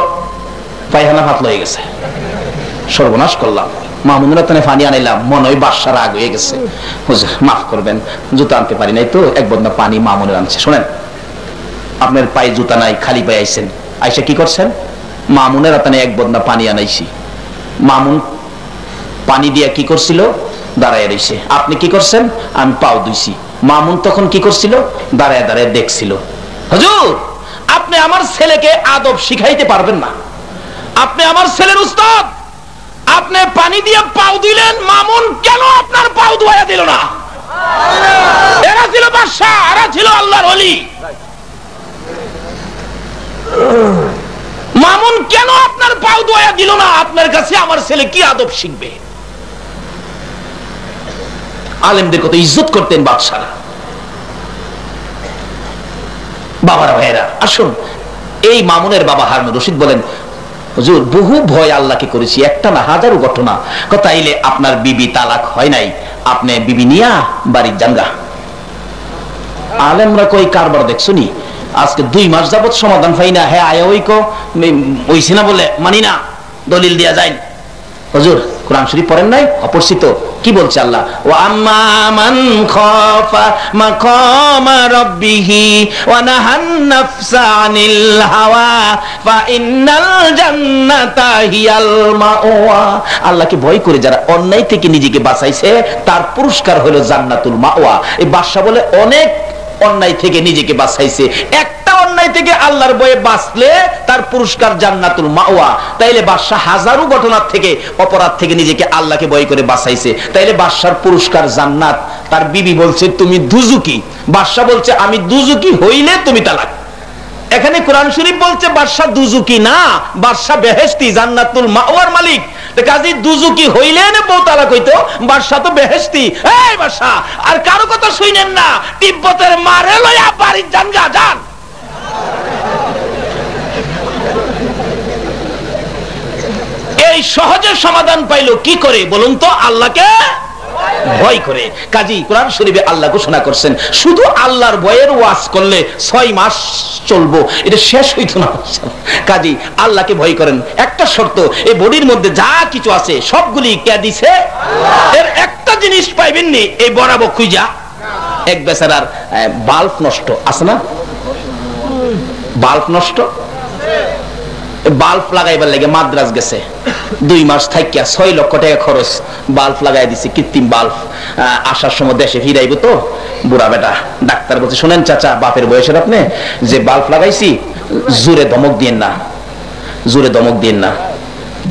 পায়খানা ফাটল হয়ে গেছে, সর্বনাশ করলাম, মামুনের হাতে পানি আনাইলাম, মনে হয় বাদশাহ রাগ হয়ে গেছে, হুজুর মাফ করবেন, জুতা আনতে পারি নাই তো, এক বন্ধা পানি মামুনের আনছে। শোনেন, আপনার পায়ে জুতা নাই, খালি পায়ে আইছেন, আইসা কি করছেন, মামুনের হাতে এক বন্ধা পানি আনাইছি। মামুন পানি দিয়া কি করছিল, দাঁড়ায় রইছে। আপনি কি করছেন, আমি পাও ধুইছি। মামুন তখন কি করছিল, দাঁড়ায় দাঁড়ায় দেখছিল। হুজুর আপনি আমার ছেলেকে আদব শিখাইতে পারবেন না, আপনি আমার ছেলের উস্তাদ, আপনি পানি দিয়ে পাও দিলেন, মামুন কেন আপনার পাও ধোয়া দিল না? এরা ছিল বাদশা, এরা ছিল আল্লাহর ওলি। মামুন কেন আপনার পাও ধোয়া দিল না? আপনার কাছে আমার ছেলে কি আদব শিখবে? আলেমদের কত ইজ্জত করতেন বাদশারা। বাবারা ভাইরা আসুন, এই মামুনের বাবা হারুন রশিদ বলেন, হুজুর বহু ভয় আল্লাহকে করেছি, একটা না হাজারো ঘটনা। তাইলে আপনার বিবি তালাক হয় নাই, আপনি বিবি নিয়া বাড়ির জানগা। আলেমরা কই কারবার দেখছো নি, আজকে 2 মাস যাবত সমাধান পাই না। হ্যাঁ আয়া ওই কইছি না বলে মানি না, দলিল দিয়া যায়। হুজুর কোরআন শরীফ পড়েন নাই? অপরিচিত কি বলছে আল্লাহ, ওয়া আম্মা মান খাফা মাকামা রাব্বিহি ওয়া নাহান নাফসা আনিল হাওয়া ফা ইন্নাল জান্নাতা হিয়াল মাওয়া। আল্লাহকে ভয় করে যারা অন্যায় থেকে নিজেকে বাঁচাইছে তার পুরস্কার হলো জান্নাতুল মাওয়া। এই বাদশা বলে অনেক অন্যায় থেকে নিজেকে বাঁচাইছে, একটা অন্যায় থেকে আল্লাহর ভয়ে বাঁচলে তার পুরস্কার জান্নাতুল মাওয়া। তাইলে বাদশা হাজারো ঘটনার থেকে, অপরাধ থেকে নিজেকে আল্লাহকে ভয় করে বাঁচাইছে, তাইলে বাদশার পুরস্কার জান্নাত। তার বিবি বলছে তুমি দুজুকি, বাদশা বলছে আমি দুজুকি হইলে তুমি তালাক। এখানে কোরআন শরীফ বলছে বাদশা দুজুকি না, বাদশা বেহেশতি, জান্নাতুল মাওয়ার মালিক। কাজী দুজুকি হইলে না বউ তালাক হইতো, বাদশা তো বেহেশতি। এই বাদশা আর কারো কথা শুনেন না, তিব্বতের মারে লইয়া বাড়ির জানগা যান। এই সহজে সমাধান পাইলো কি করে বলুন তো? আল্লাহকে ভয় করে। কাজী কোরআন শরীফে আল্লাহ ঘোষণা করছেন শুধু আল্লাহর ভয়ের ওয়াজ করলে 6 মাস চলবো, এটা শেষ হইতো না। কাজী আল্লাহকে ভয় করেন। একটা শর্ত, এই বডির মধ্যে যা কিছু আছে সবগুলি কে দিছে? এর একটা জিনিস পাইবেন নি, এই বরাবর খুঁজা। এক বেচারার বাল্ব নষ্ট আছে না, বাল্ব নষ্ট, বাল্ব লাগাইবার লাগে মাদ্রাজ গেছে, 2 মাস থাকিয়া 6 লক্ষ টাকা খরচ, বাল্ব লাগাই দিছে, কৃত্রিম বাল্ব। আসার সময় দেশে ফিরাইব তো বুড়া বেটা, ডাক্তার বলছে শোনেন চাচা, বাপের বয়সের আপনি যে বাল্ব লাগাইছি, জোরে ধমক দিয়েন না, জোরে ধমক দিয়েন না,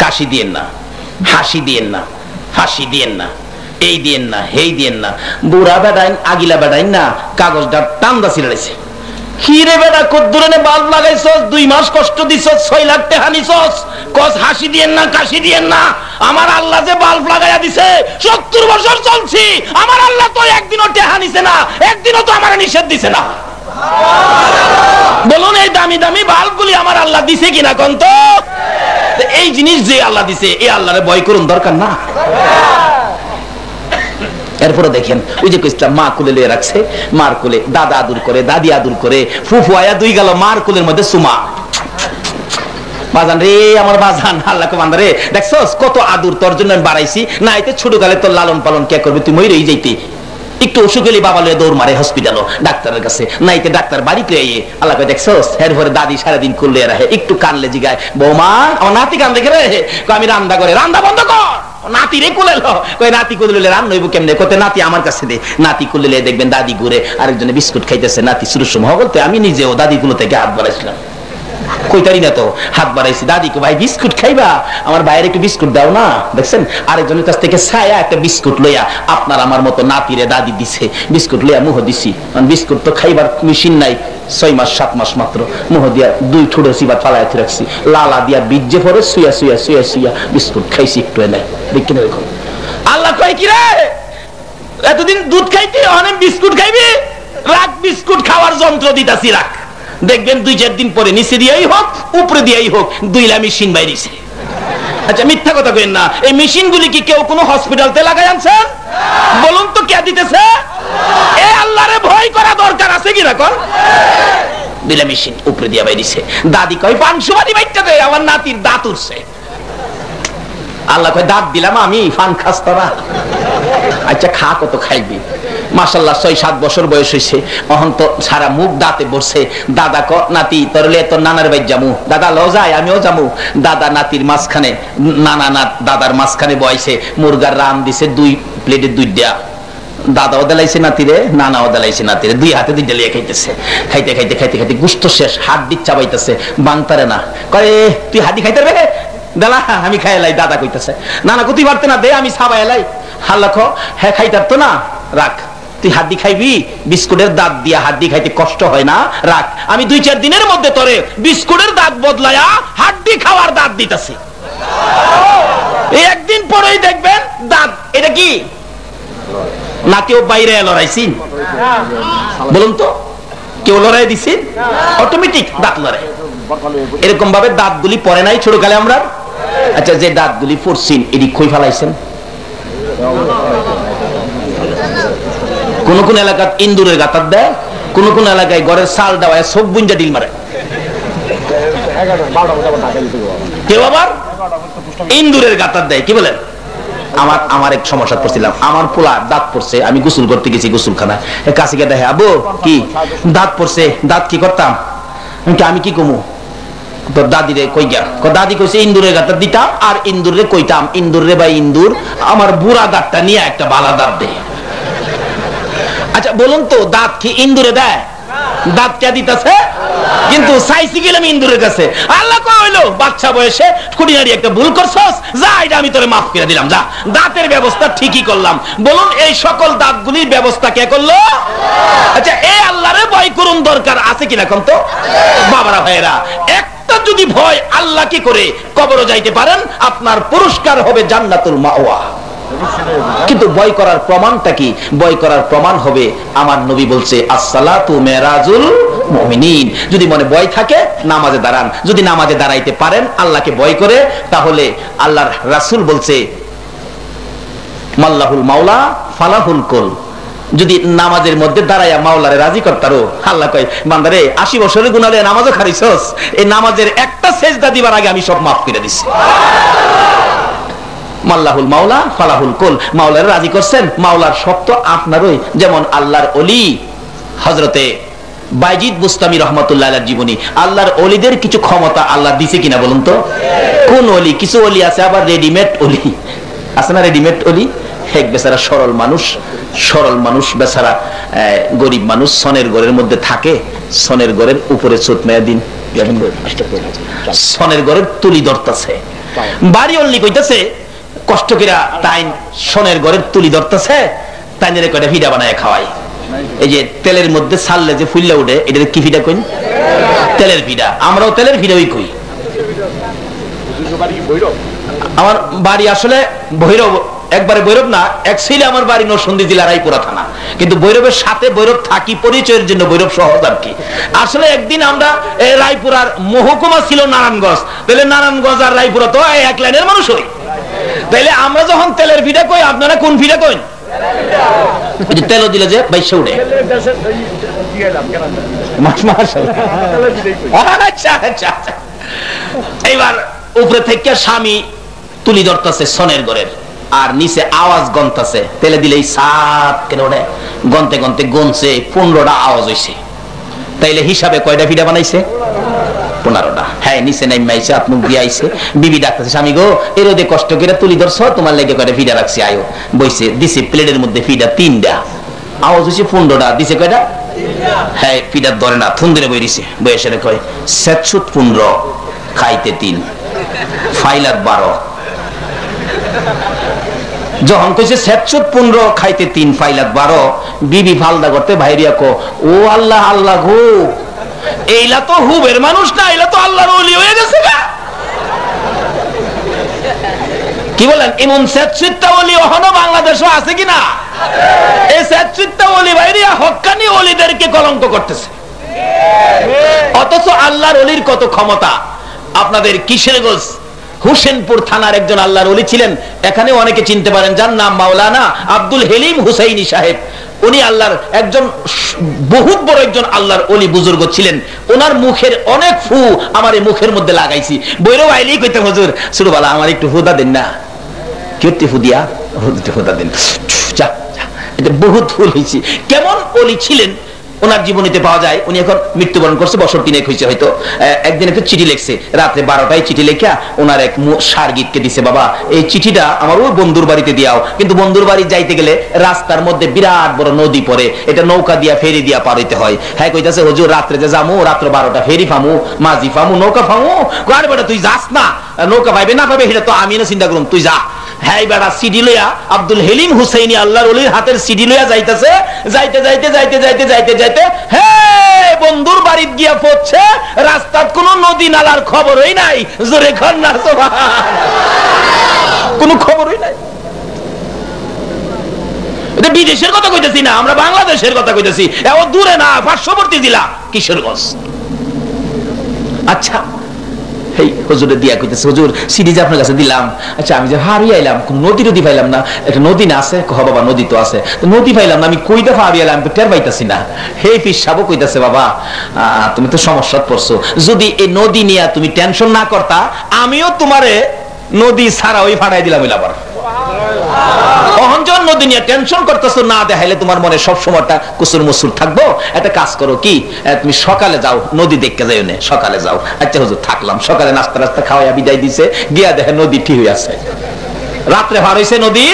কাশি দিয়েন না, হাসি দিয়েন না, ফাঁসি দিয়েন না, এই দিয়েন না, হেই দিয়েন না। বুড়া বেটাইন আগিলা বেটাইন না কাগজটা টান্দা ছিড়াইছে, হিরে বেটা কদ্দুরে বাল্ব লাগাইছস, 2 মাস কষ্ট দিছস, 6 লাখ টাকা নিছস, কস হাসি দিয়েন না, কাশি দিয়েন না। আমার আল্লাহ যে বাল্ব লাগাইয়া দিছে 70 বছর চলছি, আমার আল্লাহ তো একদিনও টাকা নিছে না, একদিনও তো আমার নিষেধ দিছে না। বলুন এই দামি দামি বাল্বগুলি আমার আল্লাহ দিছে কিনা কোন তো? এই জিনিস যে আল্লাহ দিছে, এই আল্লাহরে ভয় করুন দরকার না। এরপরে দেখেন ওই যে ইসলাম মা কোলে লিয়ে রাখছে, মার কোলে দাদা আদর করে, দাদি আদর করে, ফুফু আয়া 2 গেল মার কোলের মধ্যে সুমা। বাজান রে আমার বাজান, আল্লাহকে বান্দা রে, দেখছস কত আদর তোর জন্য আমি বাড়াইছি, না এতে ছোট কালে তোর লালন পালন কে করবে, তুই মরেই যাইতে। একটু অসুখ হলে বাবা লয়ে দৌড় মারে হসপিটাল ডাক্তারের কাছে, না এতে ডাক্তার বাড়িতে এসে আল্লাহ দেখছস। এরপরে দাদি সারাদিন করলে রাখে, একটু কানলে জিগায় বৌমা আমার নাতি কান দেখে রে, আমি রান্না করে, রান্না বন্ধ কর, নাতি রে কোলে লো, কই নাতি কোলে রান্না হইব কেমনে, কত নাতি আমার কাছে দে, নাতি কোলে দেখবেন দাদি ঘুরে আরেকজনে বিস্কুট খাইতেছে, নাতি শুরুর সময় বলতে আমি নিজেও দাদি গুলো থেকে হাত বাড়াইছিলাম। কইতারি না তো, হাত বাড়াইছি। দাদিকে ভাই বিস্কুট খাইবা, আমার ভাইয়ের একটু বিস্কুট দাও না। দেখছেন আরেকজনের কাছ থেকে ছায়া একটা বিস্কুট লইয়া আপনার আমার মতো নাতিরে দাদি দিছে, বিস্কুট লইয়া মুহ দিছি। বিস্কুট তো খাইবার মেশিন নাই, 6 মাস 7 মাস মাত্র, মুহ দিয়া 2 ঠোঁটে সিবা ফালাই রাখছি, লালা দিয়া বীজে পরে শুয়া শুয়া শুয়া শুয়া বিস্কুট খাইছি একটু নাই। দেখি না দেখুন আল্লাহ কয় কি রে, এতদিন দুধ খাইতে অনেক বিস্কুট খাইবি, রাখ বিস্কুট খাওয়ার যন্ত্র দিতাছি রাখ। দেখবেন 2-4 দিন পরে নিচে দিয়েই হোক উপরে দিয়েই হোক 2টা মেশিন বাইরেছে। আচ্ছা মিথ্যা কথা কইেন না, এই মেশিন গুলি কি কেউ কোনো হসপিটালতে লাগাই আনছেন? বলুন তো কে দিতেছে? এ আল্লাহরে ভয় করা দরকার আছে কি না কোন? 2টা মেশিন উপরে দিয়া বাইরেছে। দাদি কয় পান সুপারি বাইটা দে, আমার নাতির দাঁত উঠছে। আল্লাহ কয় দাঁত দিলাম আমি, ফান খাস তোরা? আচ্ছা খা, কত খাইবি? মাশাআল্লাহ 6-7 বছর বয়স হইছে, এখন তো সারা মুখ দাঁতে বসছে। দাদা ক নাতি তোরলে তোর নানার বাড়ি যামু। দাদা ল যায়, আমিও যামু। দাদা নাতির মাঝখানে, নানা নাত দাদার মাঝখানে বয়সে মুরগার রান দিছে 2 প্লেটে 2 দেয়া। দাদাও দেলাইছে নাতিরে, নানাও দেলাইছে নাতিরে, 2 হাতে 2টা লিয়ে খাইতেছে। খাইতে খাইতে খাইতে খাইতে গুস্ত শেষ, হাড্ডি চাবাইতেছে, বাংতারে না। কয় তুই হাড্ডি খাইতে রে? দাদা আমি খাইলাই। দাদা কইতেছে নানা কতি পারতে না, দে আমি সাবাইলাই। হাল্লা খো, হ্যাঁ খাইতার তো না, রাখ। তুই হাড্ডি খাইবি, বিস্কুটের দাঁত দিয়া হাড্ডি খাইতে কষ্ট হয় না, রাখ। আমি 2-4 দিনের মধ্যে তোরে বিস্কুটের দাঁত বদলায়া হাড্ডি খাওয়ার দাঁত দিতেছি। এই একদিন পরেই দেখবেন দাঁত। এটা কি না কেউ বাইরে লড়াইছি? বলুন তো কেউ লড়াই দিছি? অটোমেটিক দাঁত লড়াই। এরকম ভাবে দাঁতগুলি পরে নাই ছোটকালে আমরা। আচ্ছা যে দাঁতগুলি পড়ছেন এটি কই ফেলাইছেন? কোন কোন এলাকায় ইন্দুরের গাতার দেয়, কোন কোন এলাকায় ঘরের চাল দেওয়ায় সব বুঞ্জা ডিল মারে, কেউ আবার ইন্দুরের গাতার দেয়। কি বলেন? আমার এক সমস্যা পড়ছিলাম, আমার পোলা দাঁত পড়ছে, আমি গোসল করতে গেছি গোসলখানায়, কাছিকে দেখে আবু কি দাঁত পড়ছে, দাঁত কি করতাম? আমি কি কমু? তোর দাদি রে কই গা? দাদি কইছে ইন্দুরের গাতার দিতাম, আর ইন্দুরে কইতাম ইন্দুর রে ভাই ইন্দুর আমার বুড়া দাঁতটা নিয়ে একটা বালা দাঁত দে। আচ্ছা বলুন তো দাঁত কি ইন্দুরে দেয়? দাঁত কে দিতেছে? কিন্তু চাইছি গেলাম ইন্দুরের কাছে। আল্লাহ কইলো বাচ্চা বয়সে কুড়িনারি একটা ভুল করছস, যা এটা আমি তোরে মাফ করে দিলাম, যা। দাঁতের ব্যবস্থা ঠিকই করলাম। বলুন এই সকল দাঁতগুলির ব্যবস্থা কে করলো? আচ্ছা এই আল্লাহরে ভয় করুন দরকার আছে কিনা কোন তো? বাবারা ভাইরা, একটা যদি ভয় আল্লাহ কি করে কবরও যাইতে পারেন, আপনার পুরস্কার হবে জান্নাতুল মাওয়া। কিন্তু ভয় করার প্রমাণটা কি? ভয় করার প্রমাণ হবে আমার নবী বলছে আসসালাতু মেরাজুল মুমিনিন। যদি মনে ভয় থাকে নামাজে দাঁড়ান, যদি নামাজে দাঁড়াইতে পারেন আল্লাহকে ভয় করে, তাহলে আল্লাহর রাসূল বলছে মাল্লাহুল মাওলা ফালাহুল কুল। যদি নামাজের মধ্যে দাঁড়াইয়া মাওলারে রাজি করতারো, আল্লাহ কয় বান্দারে 80 বছরের গুনাহ লয়ে নামাজও খারিছস, এই নামাজের একটা সেজদা দিবার আগে আমি সব মাফ করে দিছি। মাল্লাহুল মাওলা ফালাহুল কুল, মাওলারে রাজি করছেন, মাওলার সব তো আপনারই। যেমন আল্লাহর ওলি হযরতে বাইজিদ বুস্তামি রহমাতুল্লাহ আলাইহির জীবনী, আল্লাহর ওলিদের কিছু ক্ষমতা আল্লাহ দিছে কিনা বলুন তো? কোন ওলি? কিছু ওলি আছে আবার রেডিমেড ওলি আছে না, রেডিমেড ওলি। এক বেচারা সরল মানুষ বেচারা গরিব মানুষ, সনের ঘরের মধ্যে থাকে, সনের ঘরের উপরে চোট মেয়া দিন, সনের ঘরের তুলি ধরতেছে, বাড়ি অল্লি কইতেছে কষ্ট কিরা তাই সনের ঘরের তুলি ধরতেছে, তাই নিয়ে কয়টা ভিডা বানায় খাওয়াই। এই যে তেলের মধ্যে ছাড়লে যে ফুললে উঠে, এটা কি ভিডা কইন? তেলের ভিডা। আমরাও তেলের ভিডাই কই। আমার বাড়ি আসলে ভৈরব, একবারে ভৈরব না, অ্যাকচুয়ালি আমার বাড়ি নরসিংদী জেলা রায়পুরা থানা, কিন্তু ভৈরবের সাথে ভৈরব থাকি পরিচয়ের জন্য ভৈরব সহজ আর কি। আসলে একদিন আমরা রায়পুরার মহকুমা ছিল নারায়ণগঞ্জ, তাহলে নারায়ণগঞ্জ আর রায়পুরা তো এক লাইনের মানুষ হই। তাইলে আমরা যখন তেলের ভিডা কই, আপনারা কোন ভিডা কইন? তেল দিলে যে বাইশে উঠে। এইবার উপরে থেকে স্বামী তুলি ধরতেছে সনের ঘরের, আর নিচে আওয়াজ গন্তাছে, তেলে দিলেই সাত কেন ওঠে, গনতে গনতে গনছে 15টা আওয়াজ হইছে। তাইলে হিসাবে কয়টা ভিডা বানাইছে? 15টা। হ্যাঁ, নিচে নাইমাইছে, আপনি দিয়ে আইছে, বিবি ডাকতেছে স্বামী গো এর ওদের কষ্ট করে তুলি ধরছ, তোমার লেগে কয়টা ভিডা রাখছি, আয়ো বইছে। দিছে প্লেটের মধ্যে ভিডা 3টা, আওয়াজ হইছে 15টা, দিছে কয়টা? হ্যাঁ পিঠার ধরে না থুন্দিরে বইরিছে বয়সে কয় 15 খাইতে 3 ফাইলাত 12 যখন কইছে 15 খাইতে 3 ফাইলাত 12 বিবি ফালদা করতে ভাইরিয়া কো ও আল্লাহ আল্লাহ গো এইলা তো হুবের মানুষ না এইলা তো আল্লাহর ওলি হয়ে গেছে গা কি বলেন এমন 67টা ওলি এখনো বাংলাদেশে আছে কিনা এই 67টা ওলি ভাইরিয়া হক্কানি ওলিদেরকে কলঙ্ক করতেছে অথচ আল্লাহর ওলির কত ক্ষমতা আপনাদের কিশোরগঞ্জ হুসেনপুর থানার একজন আল্লাহর ওলি ছিলেন এখানে অনেকে চিনতে পারেন যার নাম মাওলানা আব্দুল হেলিম হুসাইনি সাহেব উনি আল্লাহর একজন বহুত বড় একজন আল্লাহর ওলি বুজুর্গ ছিলেন ওনার মুখের অনেক ফু আমার এই মুখের মধ্যে লাগাইছি বৈরব আইলেই কইতে হুজুর ছোটবেলা আমার একটু হুদা দেন না কি হুদিয়া হুদা দেন যা এটা বহুত ভুল হয়েছে কেমন ওলি ছিলেন ওনার জীবনীতে পাওয়া যায় উনি এখন মৃত্যুবরণ করছে বছর 3 হয়েছে হয়তো একদিন একটা চিঠি লিখছে রাতে 12টায় চিঠি লেখা ওনার এক সারগিতকে দিছে বাবা এই চিঠিটা আমার ওই বন্ধুর বাড়িতে দিয়াও কিন্তু বন্ধুর বাড়ি যাইতে গেলে রাস্তার মধ্যে বিরাট বড় নদী পড়ে এটা নৌকা দিয়া ফেরি দিয়া পার হইতে হয় হ্যাঁ কইতাছে হুজুর রাত্রে যে যামু রাত্র 12টা ফেরি ফামু মাঝি ফামু নৌকা ফামু কয় বেটা তুই যাস না নৌকা পাইবে না পাবে এটা তো আমি না চিন্তা করুম তুই যা হ্যাঁ বেটা সিডি লইয়া আব্দুল হেলিম হুসাইনি আল্লাহর ওলির হাতের সিডি লইয়া যাইতাছে যাইতে হে বন্ধুর বাড়ি গিয়া পড়ছে রাস্তার কোন নদী নালার খবরই নাই জোরে ঘর না কোন খবরই নাই এটা বিদেশের কথা কইতেছি না আমরা বাংলাদেশের কথা কইতেছি এও দূরে না পার্শ্ববর্তী জেলা কিশোরগঞ্জ আচ্ছা এই হুজুরে দিয়া কইতেছে হুজুর সিডি যে আপনার কাছে দিলাম আচ্ছা আমি যে হারিয়ে আইলাম কোন নদী নদী পাইলাম না একটা নদী না আছে কহ বাবা নদী তো আছে নদী পাইলাম না আমি কই দফা হারিয়ে আইলাম তো টের পাইতাছি না হে পিসাবও কইতাছে বাবা তুমি তো সমস্যাত পড়ছো যদি এই নদী নিয়ে তুমি টেনশন না করতা আমিও তোমারে নদী ছাড়া ওই ফাড়াই দিলাম ওই আবার অহঞ্জন নদী নিয়ে টেনশন করতেছো না দেখাইলে তোমার মনে সব সময়টা কুসুর মুসুর থাকবো একটা কাজ করো কি তুমি সকালে যাও নদী দেখতে যাইও না সকালে যাও আচ্ছা হুজুর থাকলাম সকালে নাস্তা রাস্তা খাওয়াইয়া বিদায় দিছে গিয়া দেখে নদী ঠিক হয়ে আছে রাত্রে ভার হইছে নদী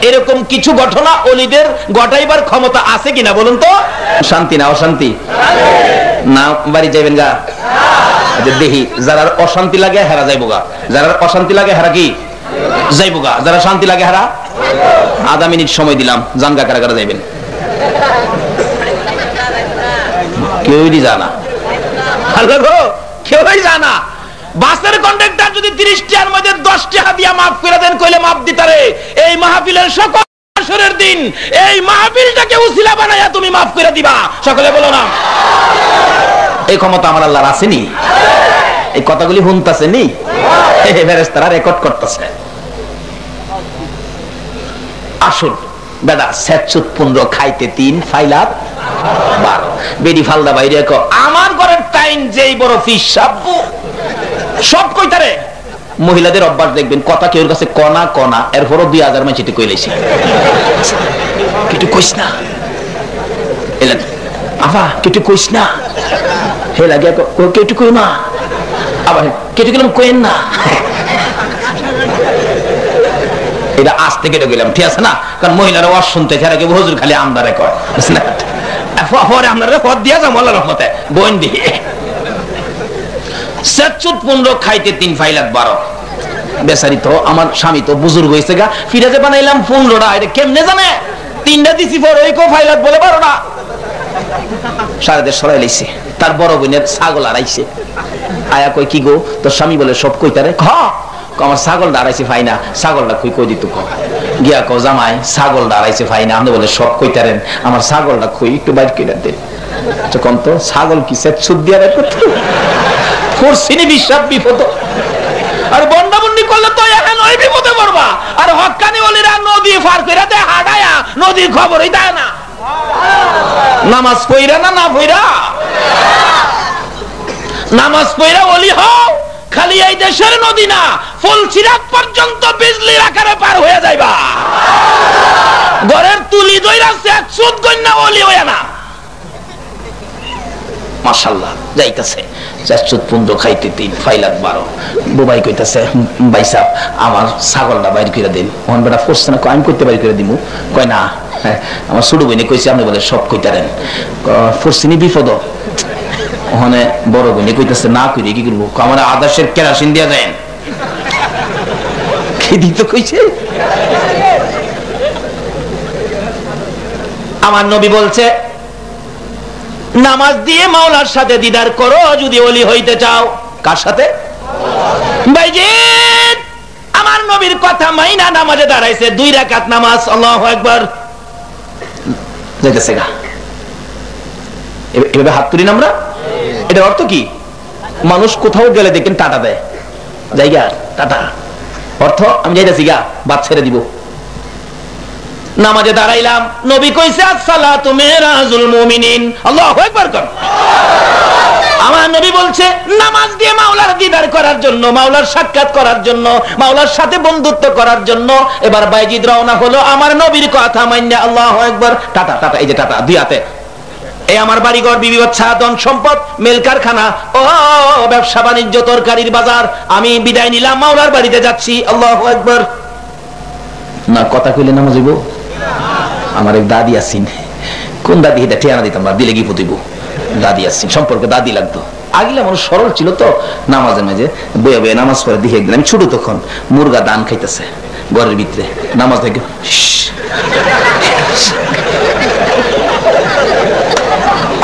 এরকম কিছু ঘটনা ওলিদের ঘটাইবার ক্ষমতা আছে কিনা বলুন তো শান্তি না অশান্তি না বাড়ি যাইবেন গা দেখি যারা অশান্তি লাগে হেরা যাইবো গা যারা অশান্তি লাগে হেরা কি যাইবো গা যারা শান্তি লাগে হারা আধা মিনিট সময় দিলাম জানগা কারা কারা যাইবেন কেউই জানা কেউই জানা বাসের কন্ডাক্টর যদি 30 টাকার মধ্যে 10 টাকা দিয়া মাফ করে দেন কইলে মাফ দিতারে এই মাহফিলের সকল আসরের দিন এই মাহফিলটাকে উসিলা বানায়া তুমি মাফ করে দিবা সকলে বলো না এই ক্ষমতা আমার আল্লাহর আসেনি এই কথাগুলি শুনতাছে নি ফেরেশতারা রেকর্ড করতেছে আসল বেটা 15 খাইতে 3 ফাইলাত 12 বেডি ফালদা বাইরে কো আমার ঘরের টাইম যেই বড় ফিস সাবু সব কইতারে মহিলাদের অভ্যাস দেখবেন কথা কেউর কাছে কনা কনা এরপরও 2000 মাই চিঠি কইলেছি কিছু কইস না এলেন আবা কিছু কইস না হে লাগে কিছু কই না আবার কিছু গেলাম কইন না এটা আজ থেকে গেলাম ঠিক আছে না কারণ মহিলারা ওয়াজ শুনতে ছাড়া কেউ হুজুর খালি আমদারে কয় বুঝলেন পরে আপনারা পদ দিয়া যাও আল্লাহর রহমতে বোন দিয়ে 15 খাইতে 3 ফাইলাত 12 বেচারি তো আমার স্বামী তো বুজুর্গ হয়েছে গা ফিরাজে বানাইলাম 15টা এটা কেমনে জানে 3টা দিছি পর ওই কো ফাইলাত বলে 12টা সারাদের সরাই লাইছে তার বড় বোনের ছাগল আড়াইছে আয়া কই কি গো তোর স্বামী বলে সব কইতারে খ আমার ছাগল দাঁড়াইছে ফাইনা ছাগলটা কই দিত ক গিয়া কো জামাই ছাগল দাঁড়াইছে ফাইনা আপনি বলে সব কইতারেন আমার ছাগলটা কই একটু বাইর কইরা দেন তখন তো ছাগল কি সেট সুদ দিয়া রাখত ফোরসিনি বিশ্বাস বিপদ আর বন্ডাবন্ডি করলে তো এখন ওই বিপদে পড়বা আর হক্কানি ওলিরা নদী পার কইরা দে হাডায়া নদীর খবরই দেয় না নামাজ পড়িরা না পড়িরা নামাজ পড়িরা ওলি হও খালি এই দেশের নদী না ফুলছিরাত পর্যন্ত বিজলির আকারে পার হয়ে যাইবা ঘরের তুলি দইরা সেট সুদ কইনা ওলি হইয়া না মাশাআল্লাহ যাইতাছে 15 খাইতে 3 ফাইলাত 12 বুবাই কইতাছে ভাই সাহেব আমার ছাগলটা বাইর করে দেন ওন বেটা ফোরছে না কই আমি করতে বাইর করে দিমু কই না আমার ছোট বোনে কইছে আপনি বলে সব কইতারেন ফরসিনি বিপদ ওখানে বড় বোনে কইতেছে না কইরে কি করবো আমার আদার্সের কেরাসিন দিয়া দেন দিতে কইছে। আমার নবী বলছে নামাজ দিয়ে মাওলার সাথে দিদার করো যদি ওলি হইতে চাও। কার সাথে? ভাইজিৎ আমার নবীর কথা মাইনা নামাজে দাঁড়াইছে 2 রাকাত নামাজ। আল্লাহু আকবার। যাইতেছে গা এভাবে হাত তুলি আমরা। এটা অর্থ কি? মানুষ কোথাও গেলে দেখেন টাটা দেয়, জায়গা টাটা, অর্থ আমি যাইতেছি গা, বাদ ছেড়ে দিব। নামাজে দাঁড়াইলাম, নবী কইছে আসসালাতু মিরাজুল মুমিনিন। আল্লাহু আকবার কর। আমার নবী বলছে নামাজ দিয়ে মাওলার দিদার করার জন্য, মাওলার সাক্ষাৎ করার জন্য, মাওলার সাথে বন্ধুত্ব করার জন্য। এবার বাইজিদ রওনা হলো আমার নবীর কথা মাইন্না। আল্লাহু আকবার। টাটা টাটা, এই যে টাটা দুই হাতে। এই আমার বাড়িঘর, বিবি বাচ্চা, ধন সম্পদ, মেল কারখানা, ও ব্যবসা বাণিজ্য, তরকারির বাজার, আমি বিদায় নিলাম, মাওলার বাড়িতে যাচ্ছি। আল্লাহু আকবার। না কথা কইলে নামাজ হইব? আমার এক দাদি আছেন, কোন দাদি? এটা ঠিয়ানা দিতাম না, দিলে কি পুতিব। দাদি আছেন, সম্পর্কে দাদি লাগতো। আগিলা মানুষ সরল ছিল তো, নামাজের মাঝে বয়ে বয়ে নামাজ পড়ে দেখে একদিন আমি ছোট তখন মুরগা দান খাইতেছে ঘরের ভিতরে, নামাজ দেখে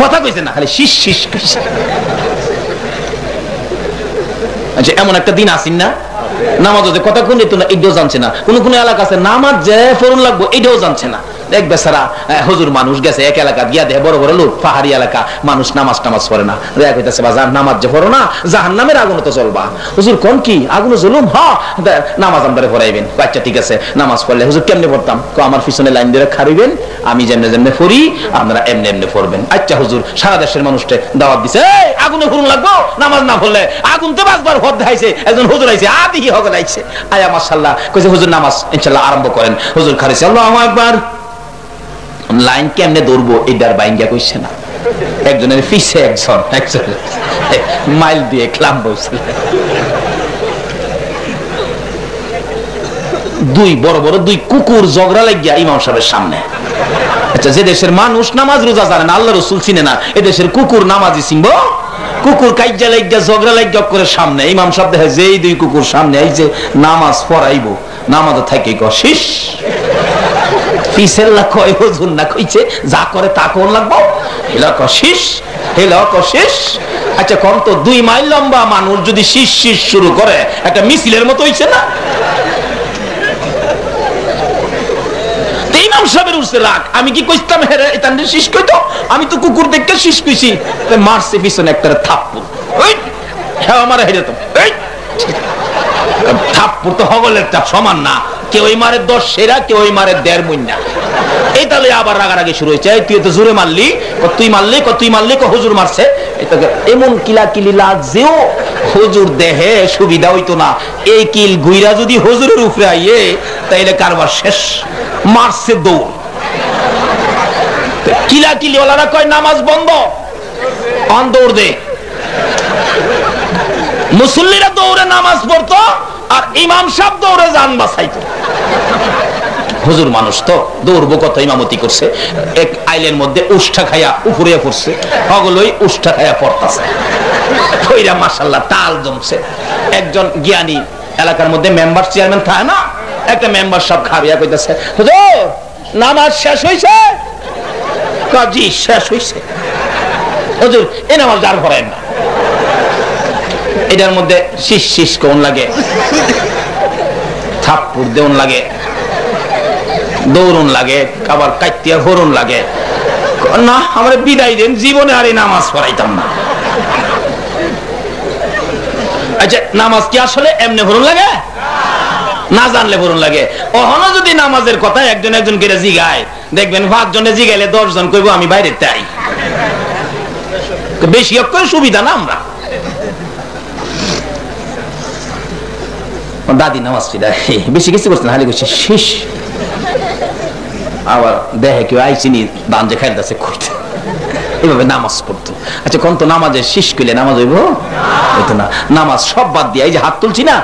কথা কইছে না, খালি শিস শিস কইছে। আচ্ছা এমন একটা দিন আসেন না নামাজ কথা কোন দিত না, এটাও জানছে না। কোন কোন এলাকা আছে নামাজ যে ফরন লাগবো এটাও জানছে না। দেখবে সারা হুজুর মানুষ গেছে এক এলাকা গিয়া দেখে বড় বড় লোক, পাহাড়ি এলাকা, মানুষ নামাজ টামাজ পড়ে না। দেখ হইতেছে বাজার নামাজ যে পড়ো না জাহান্নামের আগুন তো চলবা। হুজুর কোন কি আগুনে জ্বলুম? হ্যাঁ নামাজ আমাদের পড়াইবেন। আচ্ছা ঠিক আছে, নামাজ পড়লে হুজুর কেমনে পড়তাম? আমার পিছনে লাইন ধরে খাড়িবেন, আমি যেমনে যেমনে পড়ি আপনারা এমনি এমনি পড়বেন। আচ্ছা হুজুর সারা দেশের মানুষকে দাওয়াত দিছে, এই আগুনে ফুরুন লাগবো, নামাজ না পড়লে আগুন তো বাঁচবার হদ দেখাইছে। একজন হুজুর আইছে, আদি কি হক আইছে, আয়া মাশাআল্লাহ কইছে হুজুর নামাজ ইনশাআল্লাহ আরম্ভ করেন। হুজুর খাড়িছে, আল্লাহু আকবার। লাইন কেমনে দৌড়বো এটার বাইঙ্গা কইছে না। একজনের পিছে একজন, একজন মাইল দিয়ে ক্লাম বসছিল। দুই বড় বড় দুই কুকুর ঝগড়া লাগিয়া ইমাম সাহেবের সামনে। আচ্ছা যে দেশের মানুষ নামাজ রোজা জানে না, আল্লাহ রাসূল চিনে না, এ দেশের কুকুর নামাজি চিনবো? কুকুর কাইজা লাগিয়া ঝগড়া লাগিয়া করে সামনে ইমাম সাহেব দেখে যেই দুই কুকুর সামনে আইছে নামাজ পড়াইবো, নামাজ থাকে কশিস পিছের লাখ হুজুর না কইছে যা করে তা কোন লাগবো, হেলা কশিস হেলা কশিস। আচ্ছা কোন তো 2 মাইল লম্বা মানুষ যদি শীষ শীষ শুরু করে একটা মিছিলের মতো হইছে না? ইমাম সাহেবের উঠছে রাগ, আমি কি কইতাম হেরে এটা শীষ কইতো? আমি তো কুকুর দেখতে শীষ কইছি। মারছে পিছনে একটা থাপ্পড়, ওই হ্যাঁ আমার হেরে তো এই থাপ্পড় তো হগলের চাপ সমান না, কেউ মারে 10 সেরা, কেউ মারে 1.5 মুন্না। এই তাহলে আবার রাগারাগি শুরু হয়েছে, তুই তো জোরে মারলি, তুই মারলি, তুই মারলি, হুজুর মারছে। এমন কিলা কিলি লাগছেও হুজুর দেহে সুবিধা হইতো না। এই কিল গুইরা যদি হুজুরের উপরে আইয়ে তাইলে কারবার শেষ। মারছে দৌড়। কিলা কিলি ওলারা কয় নামাজ বন্ধ, অন দৌড় দে। মুসল্লিরা দৌড়ে নামাজ পড়তো আর ইমাম সাহেব দৌড়ে জান বাঁচাইতো। হুজুর মানুষ তো দৌড়বো কত, ইমামতি করছে, এক আইলের মধ্যে উষ্ঠা খাইয়া উপরে পড়ছে, হগলই উষ্ঠা খাইয়া পড়তাছে। কইরা মাশাআল্লাহ তাল জমছে। একজন জ্ঞানী এলাকার মধ্যে মেম্বার চেয়ারম্যান থাকে না, একটা মেম্বার সব খাবিয়া কইতাছে, হুজুর নামাজ শেষ হইছে? কাজী শেষ হইছে। হুজুর এই নামাজ আর পড়েন না। এটার মধ্যে শীষ শীষ কোন লাগে, থাপ্পড় দেউন লাগে, দৌড়ন লাগে, আবার কাইতিয়া ভরুন লাগে। না আমার বিদায় দেন, জীবনে আর এই নামাজ পড়াইতাম না। আচ্ছা নামাজ কি আসলে এমনি ভরুন লাগে? না জানলে ভরুন লাগে। ওখানে যদি নামাজের কথা একজন একজন করে জিগায়, দেখবেন 5 জনে জিগাইলে 10 জন কইবো আমি বাইরে তাই। বেশি করে সুবিধা না আমরা। দাদি নামাজ পড়ায় বেশি কিছু করছে না, খালি করছে শেষ। আবার দেখে কেউ আইসিনি দান যে খাইতেছে করতে, এভাবে নামাজ পড়তো। আচ্ছা কোন তো নামাজের শেষ করলে নামাজ হইব? হইতো না। নামাজ সব বাদ দিয়ে এই যে হাত তুলছি না,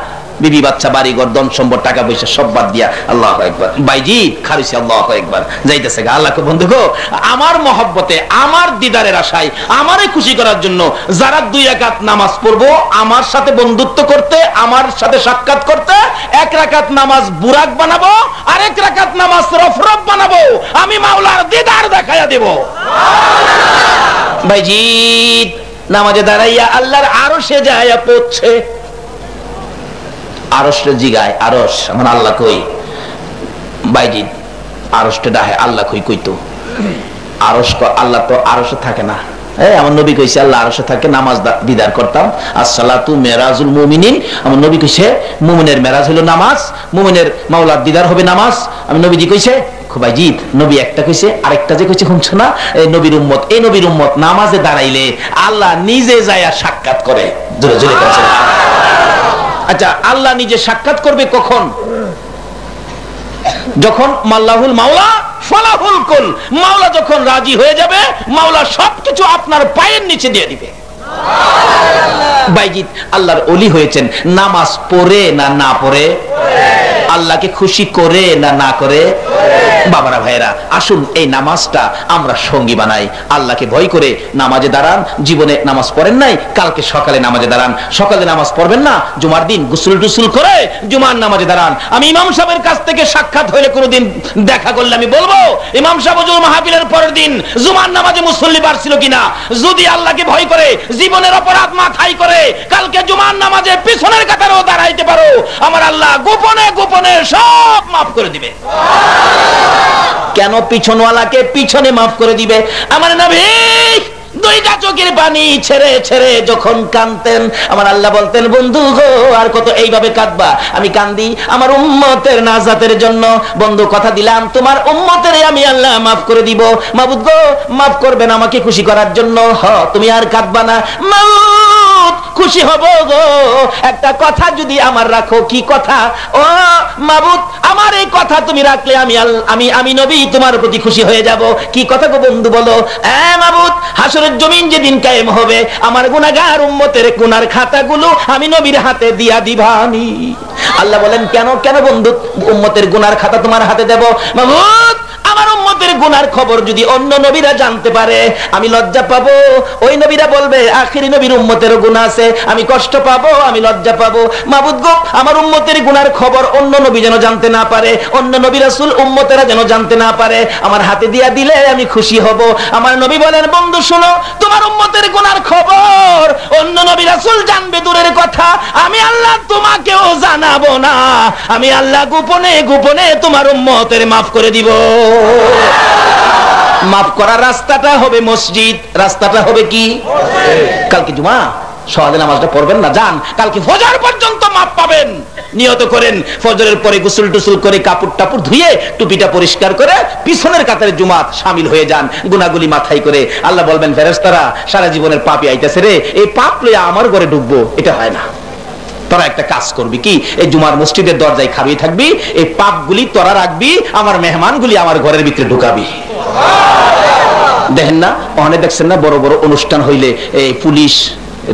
বিবি বাচ্চা বাড়ি ঘর ধন সম্পদ টাকা পয়সা সব বাদ দিয়া আল্লাহু আকবার বাইজি খারিসি আল্লাহু আকবার যাইতেছে গা। আল্লাহকে বন্ধু গো, আমার মহব্বতে, আমার দিদারের আশায়, আমারে খুশি করার জন্য যারা 2 রাকাত নামাজ পড়বো আমার সাথে বন্ধুত্ব করতে, আমার সাথে সাক্ষাৎ করতে, 1 রাকাত নামাজ বুরাক বানাবো, আর 1 রাকাত নামাজ রফরফ বানাবো, আমি মাওলার দিদার দেখাইয়া দেব। ভাইজি নামাজে দাঁড়াইয়া আল্লাহর আরশে যায়া পড়ছে, আরশে জিগায় আরশ আমার আল্লাহ কই? ভাইজি আরশটা ডাহে আল্লাহ কই? কইতো আরশ, আল্লাহ তো আরশে থাকে না। আমার নবী কইছে আল্লাহ আরশে থাকে, নামাজ দিদার করতাম। আসসালাতু মেরাজুল মুমিনিন, আমার নবী কইছে মুমিনের মেরাজ হলো নামাজ, মুমিনের মাওলার দিদার হবে নামাজ। আমি নবীজি কইছে খুবাইজিৎ, নবী একটা কইছে, আরেকটা যে কইছে শুনছো না, এই নবীর উম্মত, এই নবীর উম্মত নামাজে দাঁড়াইলে আল্লাহ নিজে যায় সাক্ষাৎ করে। জোরে জোরে কইছে। আচ্ছা আল্লাহ নিজে সাক্ষাৎ করবে কখন? যখন মাল্লাহুল মাওলা ফালাহুল কুল, মাওলা যখন রাজি হয়ে যাবে, মাওলা সবকিছু আপনার পায়ের নিচে দিয়ে দিবে। বাইজিৎ আল্লাহর ওলি হয়েছেন নামাজ পড়ে না না পড়ে, আল্লাহকে খুশি করে না না করে। বাবারা ভাইরা আসুন এই নামাজটা আমরা সঙ্গী বানাই, আল্লাহকে ভয় করে নামাজে দাঁড়ান। জীবনে নামাজ পড়েন নাই, কালকে সকালে নামাজে দাঁড়ান। সকালে নামাজ পড়বেন না, জুমার দিন গোসল টুসুল করে জুমার নামাজে দাঁড়ান। আমি ইমাম সাহেবের কাছ থেকে সাক্ষাৎ হইলে কোনোদিন দেখা করলে আমি বলবো ইমাম সাহেব হুজুর মাহফিলের পরের দিন জুমার নামাজে মুসল্লি বাড়ছিল কিনা। যদি আল্লাহকে ভয় করে জীবনের অপরাধ মাথায় করে কালকে জুমার নামাজে পিছনের কাতারেও দাঁড়াইতে পারো, আমার আল্লাহ গোপনে গোপনে সব মাফ করে দিবে। কেন? পিছনওয়ালাকে পিছনে মাফ করে দিবে। আমার নবী 2টা চোখের পানি ছেড়ে ছেড়ে যখন কাঁদতেন, আমার আল্লাহ বলতেন বন্ধু গো আর কত এইভাবে কাঁদবা? আমি কান্দি আমার উম্মতের নাজাতের জন্য। বন্ধু কথা দিলাম তোমার উম্মতের আমি আল্লাহ মাফ করে দিব। মাবুদ গো মাফ করবেন আমাকে খুশি করার জন্য, তুমি আর কাঁদবা না, মাবুদ খুশি হব গো। একটা কথা যদি আমার রাখো। কি কথা? ও মাবুদ আমার এই কথা তুমি রাখলে আমি নবী তোমার প্রতি খুশি হয়ে যাব। কি কথা গো বন্ধু বলো? মাবুদ হাসরের জমিন যেদিন কায়েম হবে আমার গুনাহগার উম্মতের গুনার খাতাগুলো আমি নবীর হাতে দিয়া দিবানি। আল্লাহ বলেন কেন? কেন বন্ধু উম্মতের গুনার খাতা তোমার হাতে দেব? মাবুদ আমার উম্মতের গুনার খবর যদি অন্য নবীরা জানতে পারে আমি লজ্জা পাবো। ওই নবীরা বলবে আখিরি নবীর উম্মতেরও গুনাহ আছে, আমি কষ্ট পাবো, আমি লজ্জা পাবো। মাবুদ গো আমার উম্মতের গুনার খবর অন্য নবী যেন জানতে না পারে, অন্য নবী রাসূল উম্মতেরা যেন জানতে না পারে, আমার হাতে দিয়া দিলে আমি খুশি হব। আমার নবী বলেন বন্ধু শোনো, তোমার উম্মতের গুনার খবর অন্য নবী রাসূল জানবে দূরের কথা, আমি আল্লাহ তোমাকেও জানাবো না। আমি আল্লাহ গোপনে গোপনে তোমার উম্মতের মাফ করে দিব। মাফ করার রাস্তাটা হবে মসজিদ, রাস্তাটা হবে কি? কালকে জুমা সকালে নামাজটা পড়বেন না, যান কালকে ফজর পর্যন্ত মাফ পাবেন। নিয়ত করেন ফজরের পরে গোসল টুসুল করে কাপড় টাপড় ধুয়ে টুপিটা পরিষ্কার করে পিছনের কাতারে জুমাত শামিল হয়ে যান, গুনাহগুলি মাথায় করে। আল্লাহ বলবেন ফেরেশতারা সারা জীবনের পাপই আইতেছে রে, এই পাপ লইয়া আমার ঘরে ঢুকবো, এটা হয় না। তোরা একটা কাজ করবি কি, এই জুমার মসজিদের দরজায় খাড়িয়ে থাকবি, এই পাপগুলি তোরা রাখবি, আমার মেহমানগুলি আমার ঘরের ভিতরে ঢুকাবি। দেখেন না ওখানে দেখছেন না বড় বড় অনুষ্ঠান হইলে এই পুলিশ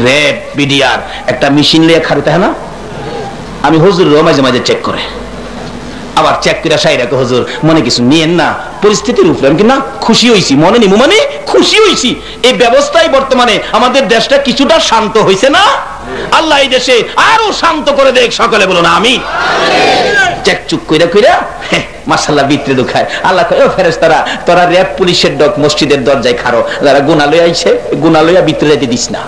র্যাব বিডিআর একটা মেশিন লিয়ে খাড়িতে হয় না? আমি হুজুর মাঝে মাঝে চেক করে, আবার চেক করে সাইরাকে হুজুর মনে কিছু নিয়েন না, পরিস্থিতির উপরে আমি না খুশি হইছি, মনে নিমু মানে খুশি হইছি। এই ব্যবস্থায় বর্তমানে আমাদের দেশটা কিছুটা শান্ত হইছে না? আল্লাহ এই দেশে আরো শান্ত করে দেখ, সকলে বলো না আমিন। চেক চুক কইরা কইরা মাশাআল্লাহ ভিতরে ঢুকায়। আল্লাহ কয় ও ফেরেশতারা তোরা র‍্যাব পুলিশের ডক মসজিদের দরজায় খাড়ো, যারা গুনাহ লইয়া আইছে গুনাহ লইয়া ভিতরে যেতে দিস না,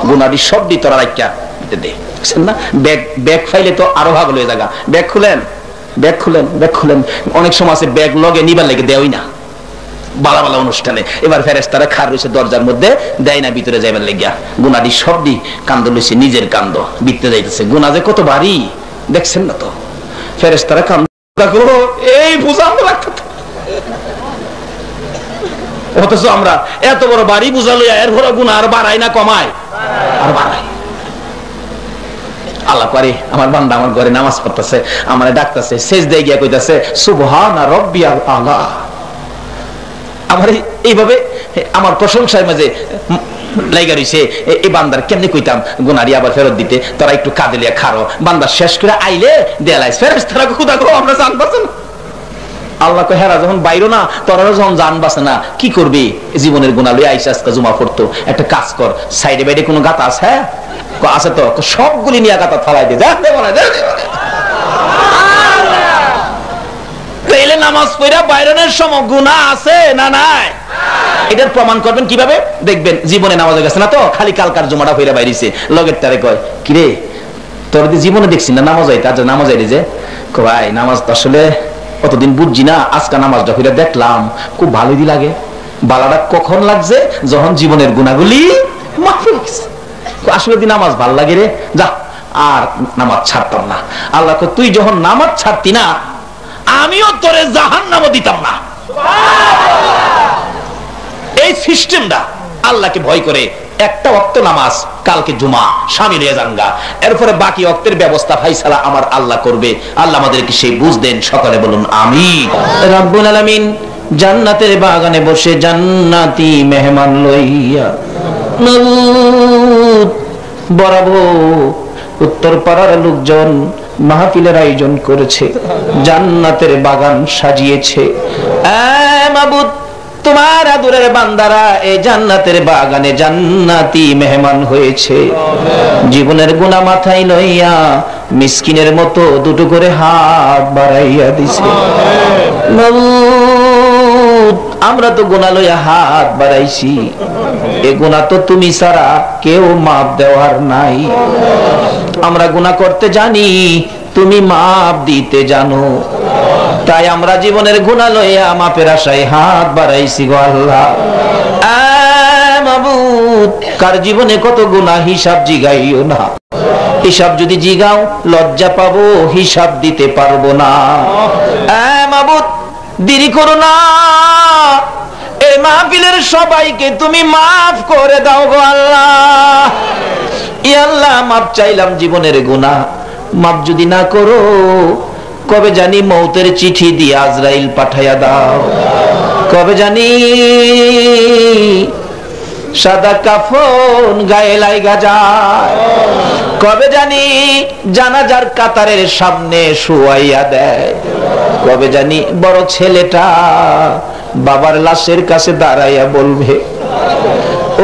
গুনাহটি সব দি তোরা রাখা দিতে দে। বুঝছেন না? ব্যাগ ফাইলে তো আরো ভাগ লয়ে জায়গা। ব্যাগ খুলেন, ব্যাগ খুলেন, ব্যাগ খুলেন। অনেক সময় আছে ব্যাগ লগে নিবার লেগে দেওই না বালা বালা অনুষ্ঠানে। এবার ফেরেশতারা খার রয়েছে দরজার মধ্যে, দেয় না ভিতরে যাইবার লেগিয়া। গুনাহটি সব দি কান্দ লইছে, নিজের কান্দ ভিতরে যাইতেছে। গুনাহ যে কত ভারী দেখছেন না তো? ফেরেশতারা কান্দ এই বুঝানো লাগতো, অথচ আমরা এত বড় বাড়ি বুঝা লইয়া এর ঘরে গুনাহ আর বাড়াই না কমায়? আর বাড়াই। আল্লাহ করে আমার বান্দা আমার ঘরে নামাজ পড়তেছে, আমার ডাকতেছে, সেজদায় গিয়া কইতাছে সুবহানা রাব্বিয়াল আলা। আমার এইভাবে আমার প্রশংসার মাঝে লাইগা রইছে এই বান্দার কেমনে কইতাম গুনারি আবার ফেরত দিতে, তোরা একটু কাঁদিলিয়া খারো, বান্দা শেষ করে আইলে দেয়ালাইস ফেরেশতারা খুদা গো আমরা জান বাঁচে না। আল্লাহ কয় হেরা যখন বাইরো না তোরা যখন জান বাঁচে না কি করবি, জীবনের গুনাহ লই আইসা আজকে জুমা পড়তো, একটা কাজ কর সাইডে বাইরে কোনো গাতা আছে? হ্যাঁ আছে তো, সবগুলি নিয়ে গাতা ফালাই দে, তাইলে নামাজ পড়া বাইরনের সময় গুনাহ আছে না নাই? এটার প্রমাণ করবেন কিভাবে? দেখবেন জীবনে নামাজে গেছে না তো, খালি কালকার জুমাটা পড়া বাইরেছে, লগের তারে কয় কিরে তোর জীবনে দেখছি না নামাজ আইতা, আজ নামাজ আইলি যে? ভাই নামাজ তো আসলে কতদিন বুঝছি না, আজকে নামাজটা পড়া দেখলাম খুব ভালোই লাগে। বালাটা কখন লাগছে? যখন জীবনের গুনাহগুলি মাফ হয়ে গেছে। আসলে দি নামাজ ভাল লাগে রে, যা আর নামাজ ছাড়তাম না। আল্লাহ কয় তুই যখন নামাজ ছাড়তি না আমিও তোরে জাহান্নামও দিতাম না। এই সিস্টেমটা আল্লাহকে ভয় করে একটা ওয়াক্ত নামাজ কালকে জুমা শামিল হয়ে যাঙ্গা, এরপরে বাকি ওয়াক্তের ব্যবস্থা ফাইসালা আমার আল্লাহ করবে। আল্লাহ আমাদেরকে সেই বুঝ দেন, সকলে বলুন আমিন। রব্বুল আলামিন জান্নাতের বাগানে বসে জান্নাতি মেহমান লইয়া বরাবর উত্তর পাড়ার লোকজন মাহফিলের আয়োজন করেছে, জান্নাতের বাগান সাজিয়েছে। মাবুদ তোমার আদরের বান্দারা এই জান্নাতের বাগানে জান্নাতি মেহমান হয়েছে। জীবনের গুনাহ মাথায় লইয়া মিসকিনের মতো দুটো করে হাত বাড়াইয়া দিছে। আমরা তো গুনাহ লইয়া হাত বাড়াইছি, এই গুনাহ তো তুমি ছাড়া কেউ মাপ দেওয়ার নাই। আমরা গুনাহ করতে জানি, তুমি মাপ দিতে জানো, তাই আমরা জীবনের গুনাহ লইয়া মাপের আশায় হাত বাড়াইছি গো আল্লাহ। মাবুদ কার জীবনে কত গুনাহ হিসাব জিগাইও না, হিসাব যদি জিগাও লজ্জা পাবো, হিসাব দিতে পারবো না। মাবুদ দেরি করো না, এই মাহফিলের সবাইকে তুমি মাফ করে দাও গো আল্লাহ। ই আল্লাহ মাপ চাইলাম জীবনের গুনাহ, মাপ যদি না করো কবে জানি মৌতের চিঠি দিয়ে আজরাইল পাঠাইয়া দাও, কবে জানি সাদা কাফন গায়ে লাইগা যায়, কবে জানি জানাজার কাতারের সামনে শুয়াইয়া দেয়, কবে জানি বড় ছেলেটা বাবার লাশের কাছে দাঁড়াইয়া বলবে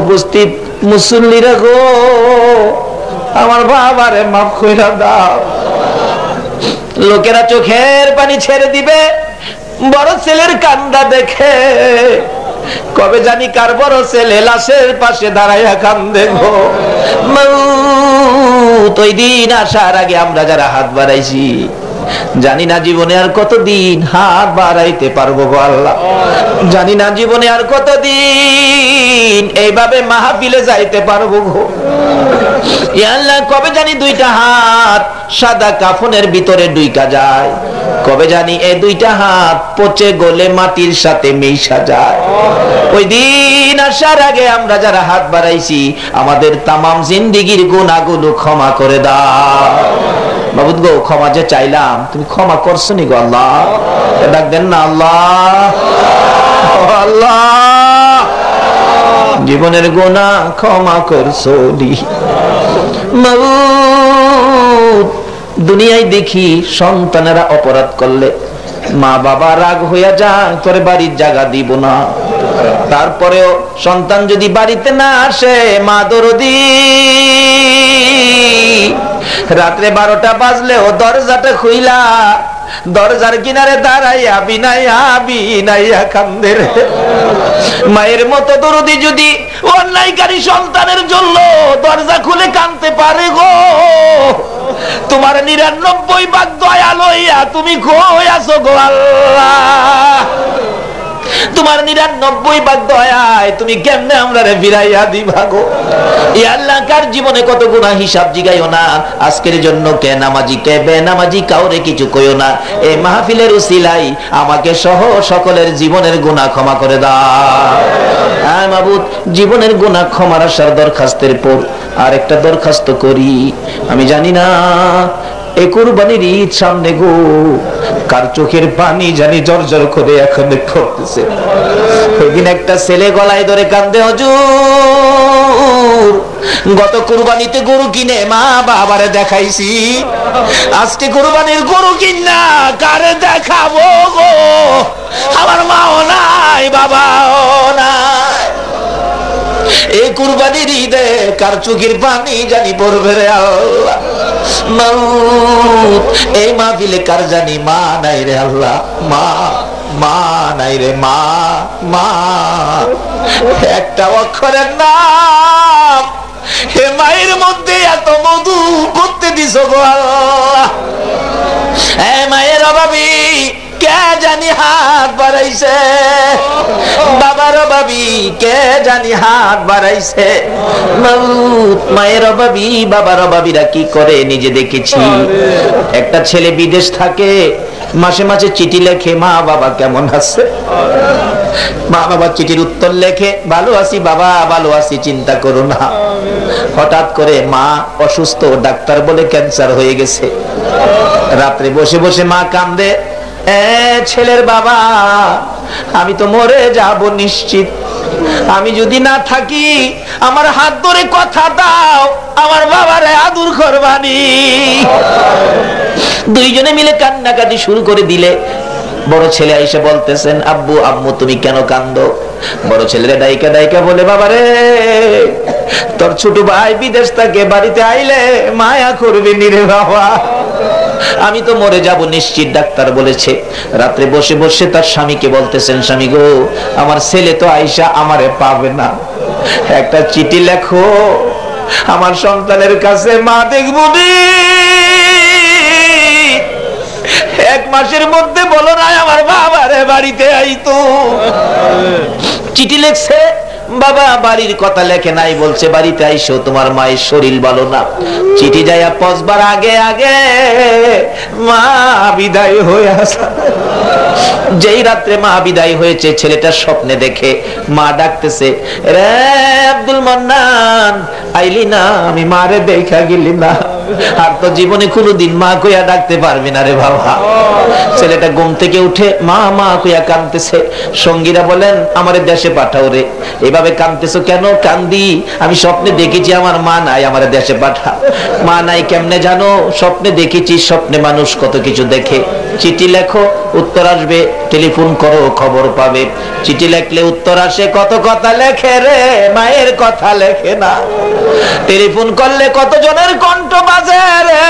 উপস্থিত মুসল্লিরা গো আমার বাবারে মাফ কইরা দাও। লোকেরা চোখের পানি ছেড়ে দিবে বড় ছেলের কান্না দেখে, কবে জানি কার বড় ছেলে লাশের পাশে দাঁড়াইয়া কান্দে গো। ওই দিন আসার আগে আমরা যারা হাত বাড়াইছি জানি না জীবনে আর কতদিন হাত বাড়াইতে পারবো গো আল্লাহ, জানি না জীবনে আর কতদিন এইভাবে মাহফিলে যাইতে পারবো গো আল্লাহ। কবে জানি দুইটা হাত সাদা কাফনের ভিতরে ডুইকা যায়, কবে জানি এই দুইটা হাত পচে গলে মাটির সাথে মিশা যায়। ওই দিন আসার আগে আমরা যারা হাত বাড়াইছি আমাদের তামাম জিন্দেগীর গুনাহগুলো ক্ষমা করে দাও। মাবুদ গো ক্ষমা যে চাইলাম তুমি ক্ষমা করছো নি গো আল্লাহ, ডাক দেন না আল্লাহ। আল্লাহ জীবনের গুনাহ ক্ষমা করছো নি। মাবুদ দুনিয়ায় দেখি সন্তানেরা অপরাধ করলে মা বাবা রাগ হইয়া যায়, তোরে বাড়ির জায়গা দিব না, তারপরেও সন্তান যদি বাড়িতে না আসে মা দরদি রাত্রে 12টা বাজলেও দরজাটা খুইলা দরজার কিনারে দাঁড়াইয়া বিনাইয়া বিনাইয়া কান্দে রে। মায়ের মতো দরদি যদি অন্যায়কারী সন্তানের জন্য দরজা খুলে কাঁদতে পারে গো, তোমার 99 ভাগ দয়া লইয়া তুমি কই আছো গো আল্লাহ। তোমার 99 ভাগ দয়ায় তুমি কেমনে আমরারে ফিরাইয়া দিবা গো। ই আল্লাহ কার জীবনে কত গুনাহ হিসাব জিগাইও না। আজকের জন্য কে নামাজি কে বেনামাজি কাউরে কিছু কইও না। এই মাহফিলের উসিলায় আমাকে সহ সকলের জীবনের গুনাহ ক্ষমা করে দাও। আয় মাবুদ জীবনের গুনাহ ক্ষমার আশার দরখাস্তের পর আরেকটা দরখাস্ত করি। আমি জানি না এই কুরবানির ঈদ সামনে গো, কার চোখের পানি জানি জর্জর করে এখন পড়তেছে। ওই দিন একটা ছেলে গলায় ধরে কান্দে, হুজুর গত কুরবানিতে গরু কিনে মা বাবারে দেখাইছি, আজকে কুরবানির গরু কিনা কারে দেখাবো গো, আমার মাও নাই বাবাও নাই। এই কুরবানির ঈদে কার চোখের পানি জানি পড়বে রে আল্লাহ। এই মাহফিলে কার জানি মা নাই রে আল্লাহ, মা মা নাই রে, মা মা একটা অক্ষরের নাম, হে মায়ের মধ্যে এত মধু করতে দিছ গো আল্লাহ। হে মায়ের অভাবী কে জানি হাত বাড়াইছে, বাবার অভাবী কে জানি হাত বাড়াইছে। মায়ের অভাবী বাবার অভাবীরা কি করে নিজে দেখেছি। একটা ছেলে বিদেশ থাকে, মাসে মাসে চিঠি লেখে, মা বাবা কেমন আছে, মা বাবা চিঠির উত্তর লেখে, ভালো আছি বাবা, ভালো আছি, চিন্তা করো না। হঠাৎ করে মা অসুস্থ, ডাক্তার বলে ক্যান্সার হয়ে গেছে। রাত্রে বসে বসে মা কান্দে, ছেলের বাবা আমি তো মরে যাব নিশ্চিত, আমি যদি না থাকি আমার হাত ধরে কথা দাও, আমার বাবারে আদর করবানি। দুইজনে মিলে কান্নাকাটি শুরু করে দিলে। বড় ছেলে এসে বলতেছেন, আব্বু আম্মু তুমি কেন কান্দো? বড় ছেলেরা ডাইকা ডাইকা বলে, বাবারে তোর ছোট ভাই বিদেশ থেকে বাড়িতে আইলে মায়া করবি নি রে বাবা, আমি তো মরে যাব নিশ্চিত, ডাক্তার বলেছে। রাত্রে বসে বসে তার স্বামীকে বলতেছেন, স্বামী গো আমার ছেলে তো আইসা আমারে পাবে না, একটা চিঠি লেখো আমার সন্তানের কাছে, মা দেখবো নি। এক মাসের মধ্যে বলো না আমার বাবারে বাড়িতে আইতো। চিঠি লেখছে, বাবা বাড়ির কথা লেখে নাই, বলছে বাড়িতে আইসো তোমার মায়ের শরীর ভালো না। চিঠি যাইয়া পৌঁছবার আগে আগে মা বিদায় হয়ে আসা। যেই রাত্রে মা বিদায় হয়েছে, ছেলেটা স্বপ্নে দেখে মা ডাকতেছে, রে আব্দুল মান্নান আইলি না, আমি মারে দেখা গেলি না, আর তো জীবনে কোনোদিন মা কইয়া ডাকতে পারবি না রে বাবা। ছেলেটা ঘুম থেকে উঠে মা মা কইয়া কাঁদতেছে। সঙ্গীরা বলেন, আমারে দেশে পাঠাও রে। এভাবে কাঁদতেছো কেন? কান্দি আমি স্বপ্নে দেখেছি আমার মা নাই, আমারে দেশে পাঠা। মা নাই কেমনে জানো? স্বপ্নে দেখেছি, স্বপ্নে মানুষ কত কিছু দেখে। চিঠি লেখো উত্তর আসবে, টেলিফোন করো খবর পাবে। চিঠি লেখলে উত্তর আসে, কত কথা লেখে রে, মায়ের কথা লেখে না। টেলিফোন করলে কত জনের কণ্ঠ বাজে রে,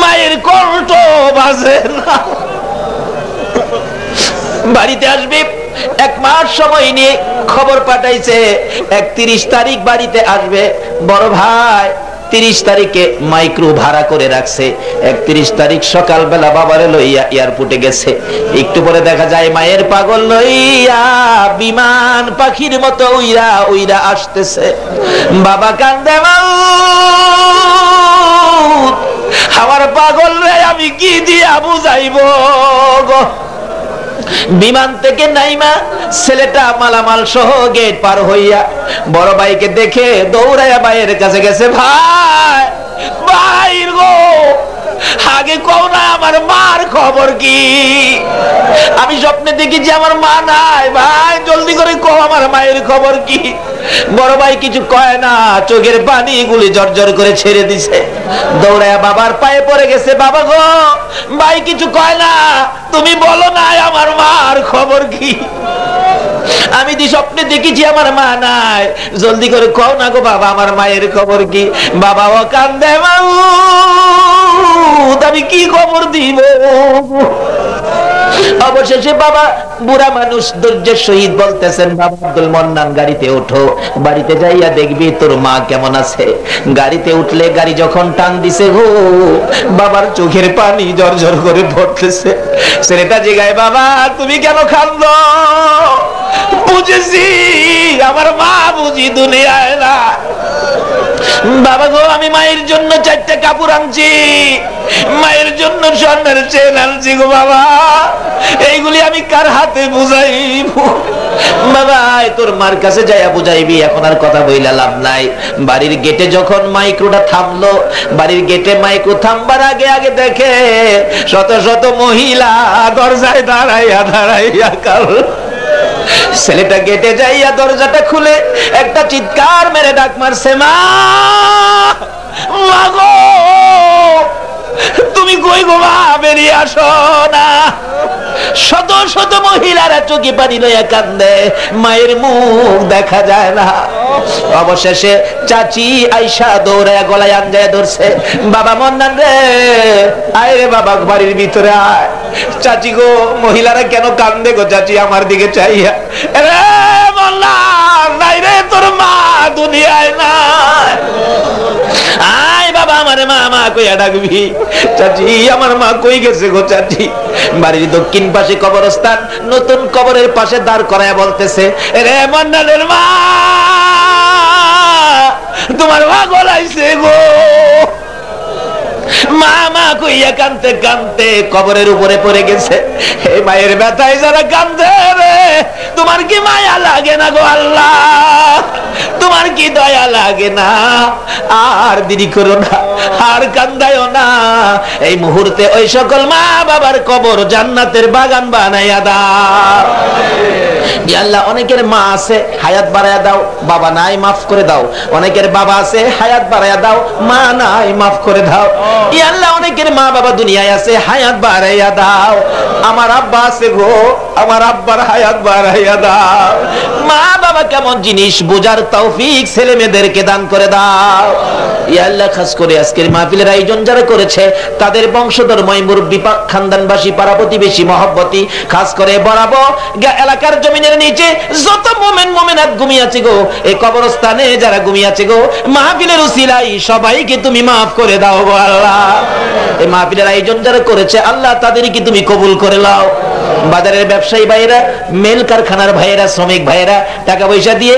মায়ের কণ্ঠ বাজে না। বাড়িতে আসবে, এক মাস সময় নিয়ে খবর পাঠাইছে 31 তারিখ বাড়িতে আসবে। বড় ভাই 30 তারিখে মাইক্রো ভাড়া করে রাখছে। 31 তারিখ সকালবেলা বাবারে লইয়া এয়ারপোর্টে গেছে। একটু পরে দেখা যায় মায়ের পাগল লইয়া বিমান পাখির মতো উইরা উইরা আসতেছে। বাবা কান্দে, আমার পাগল রে আমি কি দিয়া বুঝাইবো গো। বিমান থেকে নাইমা ছেলেটা মালামাল সহ গেট পার হইয়া বড় ভাইকে দেখে দৌড়াইয়া ভাইয়ের কাছে গেছে। ভাই ভাই গো, আগে কও না আমার মার খবর কি? আমি স্বপ্নে দেখেছি আমার মা নাই, ভাই জলদি করে কও আমার মায়ের খবর কি? বড় ভাই কিছু কয় না, চোখের পানি গুলি জর্জর করে ছেড়ে দিছে। দৌড়ায়া বাবার পায়ে পড়ে গেছে। বাবা গো, ভাই কিছু কয় না, তুমি বলো না আমার মার খবর কি? আমি দি স্বপ্নে দেখেছি আমার মা নাই, জলদি করে কও না গো বাবা আমার মায়ের খবর কি? বাবা ও কান্দে, আমি কি খবর দিব? অবশেষে বাবা বুড়া মানুষ ধৈর্যের সহিত বলতেছেন, বাবা আব্দুল মান্নান গাড়িতে ওঠো, বাড়িতে যাইয়া দেখবি তোর মা কেমন আছে। গাড়িতে উঠলে গাড়ি যখন টান দিছে গো, বাবার চোখের পানি জর্জর করে পড়তেছে। ছেলেটা জিগায়, বাবা তুমি কেন কাঁদো? বুঝেছি আমার মা বুঝি দুনিয়ায় না। বাবা গো, আমি মায়ের জন্য 4টা কাপড় আনছি, মায়ের জন্য স্বর্ণের চেন আনছি গো বাবা, এইগুলি আমি কার হাতে বুঝাইব? বাবা তোর মার কাছে যাইয়া বুঝাইবি, এখন আর কথা বইলা লাভ নাই। বাড়ির গেটে যখন মাইক্রোটা থামলো, বাড়ির গেটে মাইক্রো থামবার আগে আগে দেখে শত শত মহিলা দরজায় দাঁড়াইয়া দাঁড়াইয়া কাল। ছেলেটা গেটে যাইয়া দরজাটা খুলে একটা চিৎকার মেরে ডাক মারছে, মা গো তুমি কই গো মা, বেরিয়ে আসো না। শত শত মহিলারা চোখে পানি লইয়া কান্দে, মায়ের মুখ দেখা যায় না। অবশেষে চাচি আইসা দৌড়ায় গলায় আঞ্জায় ধরছে, বাবা মন্নান রে, আয় রে বাবা বাড়ির ভিতরে আয়। চাচি গো, মহিলারা কেন কান্দে গো চাচি আমার দিকে চাইয়া? রে মন্নান নাই রে, তোর মা দুনিয়ায় নাই। আয় বাবা আমার মা, মা কইয়া ডাকবি। চাচি আমার মা কই গেছে গো চাচি? বাড়ির দক্ষিণ পাশে কবরস্থান, নতুন কবরের পাশে দাঁড় করায় বলতেছে, রে মন্নানের মা, তোমার মা গলাইছে গো। মা মা কইয়া কানতে কানতে কবরের উপরে পড়ে গেছে। হে মায়ের ব্যথায় যারা কান্দে রে, তোমার কি মায়া লাগে না গো আল্লাহ? তোমার কি দয়া লাগে না? আর দেরি করো না, আর কান্দায়ও না। এই মুহূর্তে ওই সকল মা বাবার কবর জান্নাতের বাগান বানাইয়া দাও। আল্লাহ অনেকের মা আছে, হায়াত বাড়াইয়া দাও, বাবা নাই মাফ করে দাও। অনেকের বাবা আছে, হায়াত বাড়াইয়া দাও, মা নাই মাফ করে দাও। আল্লাহ অনেকের মা বাবা দুনিয়ায় আছে, হায়াত বাড়াইয়া দাও। আমার আব্বা আছে গো, আমার আব্বার হায়াত বাড়াইয়া দাও। মা বাবা কেমন জিনিস বোঝার তৌফিক ছেলে মেয়েদেরকে দান করে দাও। ইয়া আল্লাহ খাস করে আজকের মাহফিলের আয়োজন যারা করেছে তাদের বংশধর্ময় মুরব্বী খানদানবাসী পাড়া প্রতিবেশী মহব্বতী, খাস করে বরাবর এলাকার জমিনের নিচে যত মুমিন মুমিনাত ঘুমিয়ে আছে গো, এই কবরস্থানে যারা ঘুমিয়ে আছে গো, মাহফিলের উসিলায় সবাইকে তুমি মাফ করে দাও গো আল্লাহ। এই মাহফিলের আয়োজন যারা করেছে আল্লাহ তাদেরকে তুমি কবুল করে নাও। বাজারের ব্যবসায়ী ভাইয়েরা, মেল কারখানার ভাইয়েরা, শ্রমিক ভাইয়েরা টাকা পয়সা দিয়ে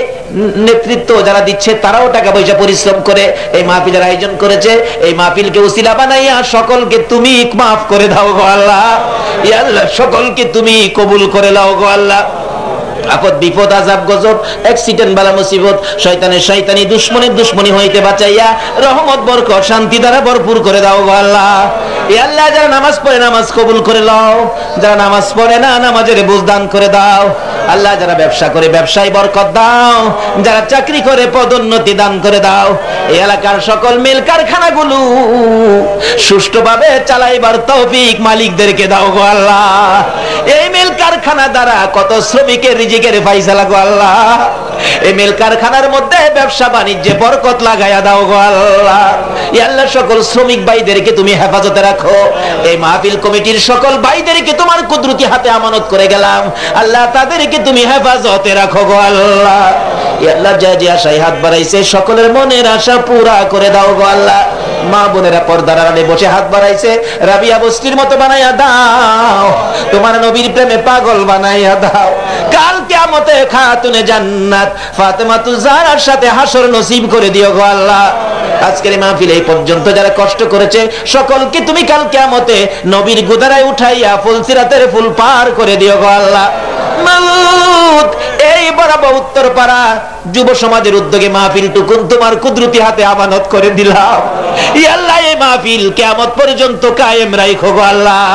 নেতৃত্ব যারা দিচ্ছে তারাও টাকা পয়সা পরিশ্রম করে এই মাহফিলের আয়োজন করেছে। এই মাহফিলকে উসিলা বানাইয়া সকলকে তুমি মাফ করে দাও গো আল্লাহ। ইয়া আল্লাহ সকলকে তুমি কবুল করে নাও গো আল্লাহ। আপদ বিপদ আযাব গজব অ্যাক্সিডেন্ট বালা মুসিবত শয়তানের শয়তানি দুশমনের দুশমনি হইতে বাঁচাইয়া রহমত বরকত শান্তি দ্বারা ভরপুর করে দাও গো আল্লাহ। এ আল্লাহ যারা নামাজ পড়ে নামাজ কবুল করে নাও, যারা নামাজ পড়ে না নামাজের বুঝ দান করে দাও আল্লাহ। যারা ব্যবসা করে ব্যবসায় বরকত দাও, যারা চাকরি করে পদোন্নতি দান করে দাও। এই এলাকার সকল মিল কারখানাগুলো সুষ্ঠুভাবে চালাইবার তৌফিক মালিকদেরকে দাও গো আল্লাহ। এই মিল কারখানা দ্বারা কত শ্রমিকের রিজিকের ফায়সালা গো আল্লাহ। এই মিল কারখানার মধ্যে ব্যবসা বাণিজ্যে বরকত লাগাইয়া দাও গো আল্লাহ। ইয়া আল্লাহ সকল শ্রমিক ভাইদেরকে তুমি হেফাজতে রাখো। এই মাহফিল কমিটির সকল ভাইদেরকে তোমার কুদরতি হাতে আমানত করে গেলাম আল্লাহ, তাদেরকে তুমি হেফাজতে রাখো গো আল্লাহ। ইয়া আল্লাহ যা যে আশায় হাত বাড়াইছে সকলের মনের আশা পুরা করে দাও গো আল্লাহ। মা বোনেরা পর্দার আড়ালে বসে হাত বাড়াইছে, রাবিয়া বস্তির মতো বানাইয়া দাও, তোমার নবীর প্রেমে পাগল বানাইয়া দাও। কাল কিয়ামতে খাতুনে জান্নাত ফাতেমাতুজ জাহরার সাথে হাসর নসিব করে দিও গো আল্লাহ। আজকের মাহফিল এই পর্যন্ত যারা কষ্ট করেছে সকলকে তুমি কাল কিয়ামতে নবীর গুদারায় উঠাইয়া ফুলসিরাতের ফুল পার করে দিও গো আল্লাহ। মাউত এই বরাবর উত্তরপাড়া যুব সমাজের উদ্যোগে মাহফিল টুকুন তোমার কুদরতি হাতে আমানত করে দিলাম। ইয়া আল্লাহ এই মাহফিল কিয়ামত পর্যন্ত কায়েম রাখো গো আল্লাহ।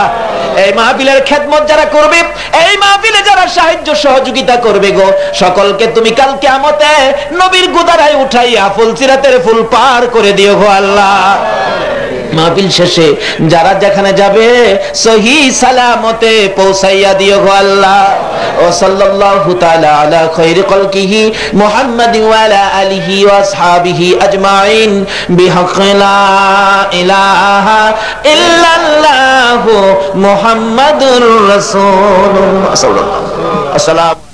এই মাহফিলের খেদমত যারা করবে, এই মাহফিলে যারা সাহায্য সহযোগিতা করবে গো, সকলকে তুমি কাল কিয়ামতে নবীর গুদারায় উঠাইয়া ফুলসিরাতের ফুল পার করে দিও গো আল্লাহ। মাহফিল শেষে যারা যেখানে যাবে সহি সালামতে পৌঁছাইয়া দিও গো আল্লাহ। ও সাল্লাল্লাহু তাআলা আলা খায়রি খালকিহি মুহাম্মাদিন ওয়া আলা আলিহি ওয়া আসহাবিহি আজমাইন বিহাক্কি লা ইলাহা ইল্লাল্লাহু মুহাম্মাদুর রাসূলুল্লাহ সাল্লাল্লাহু আলাইহি ওয়াসাল্লাম।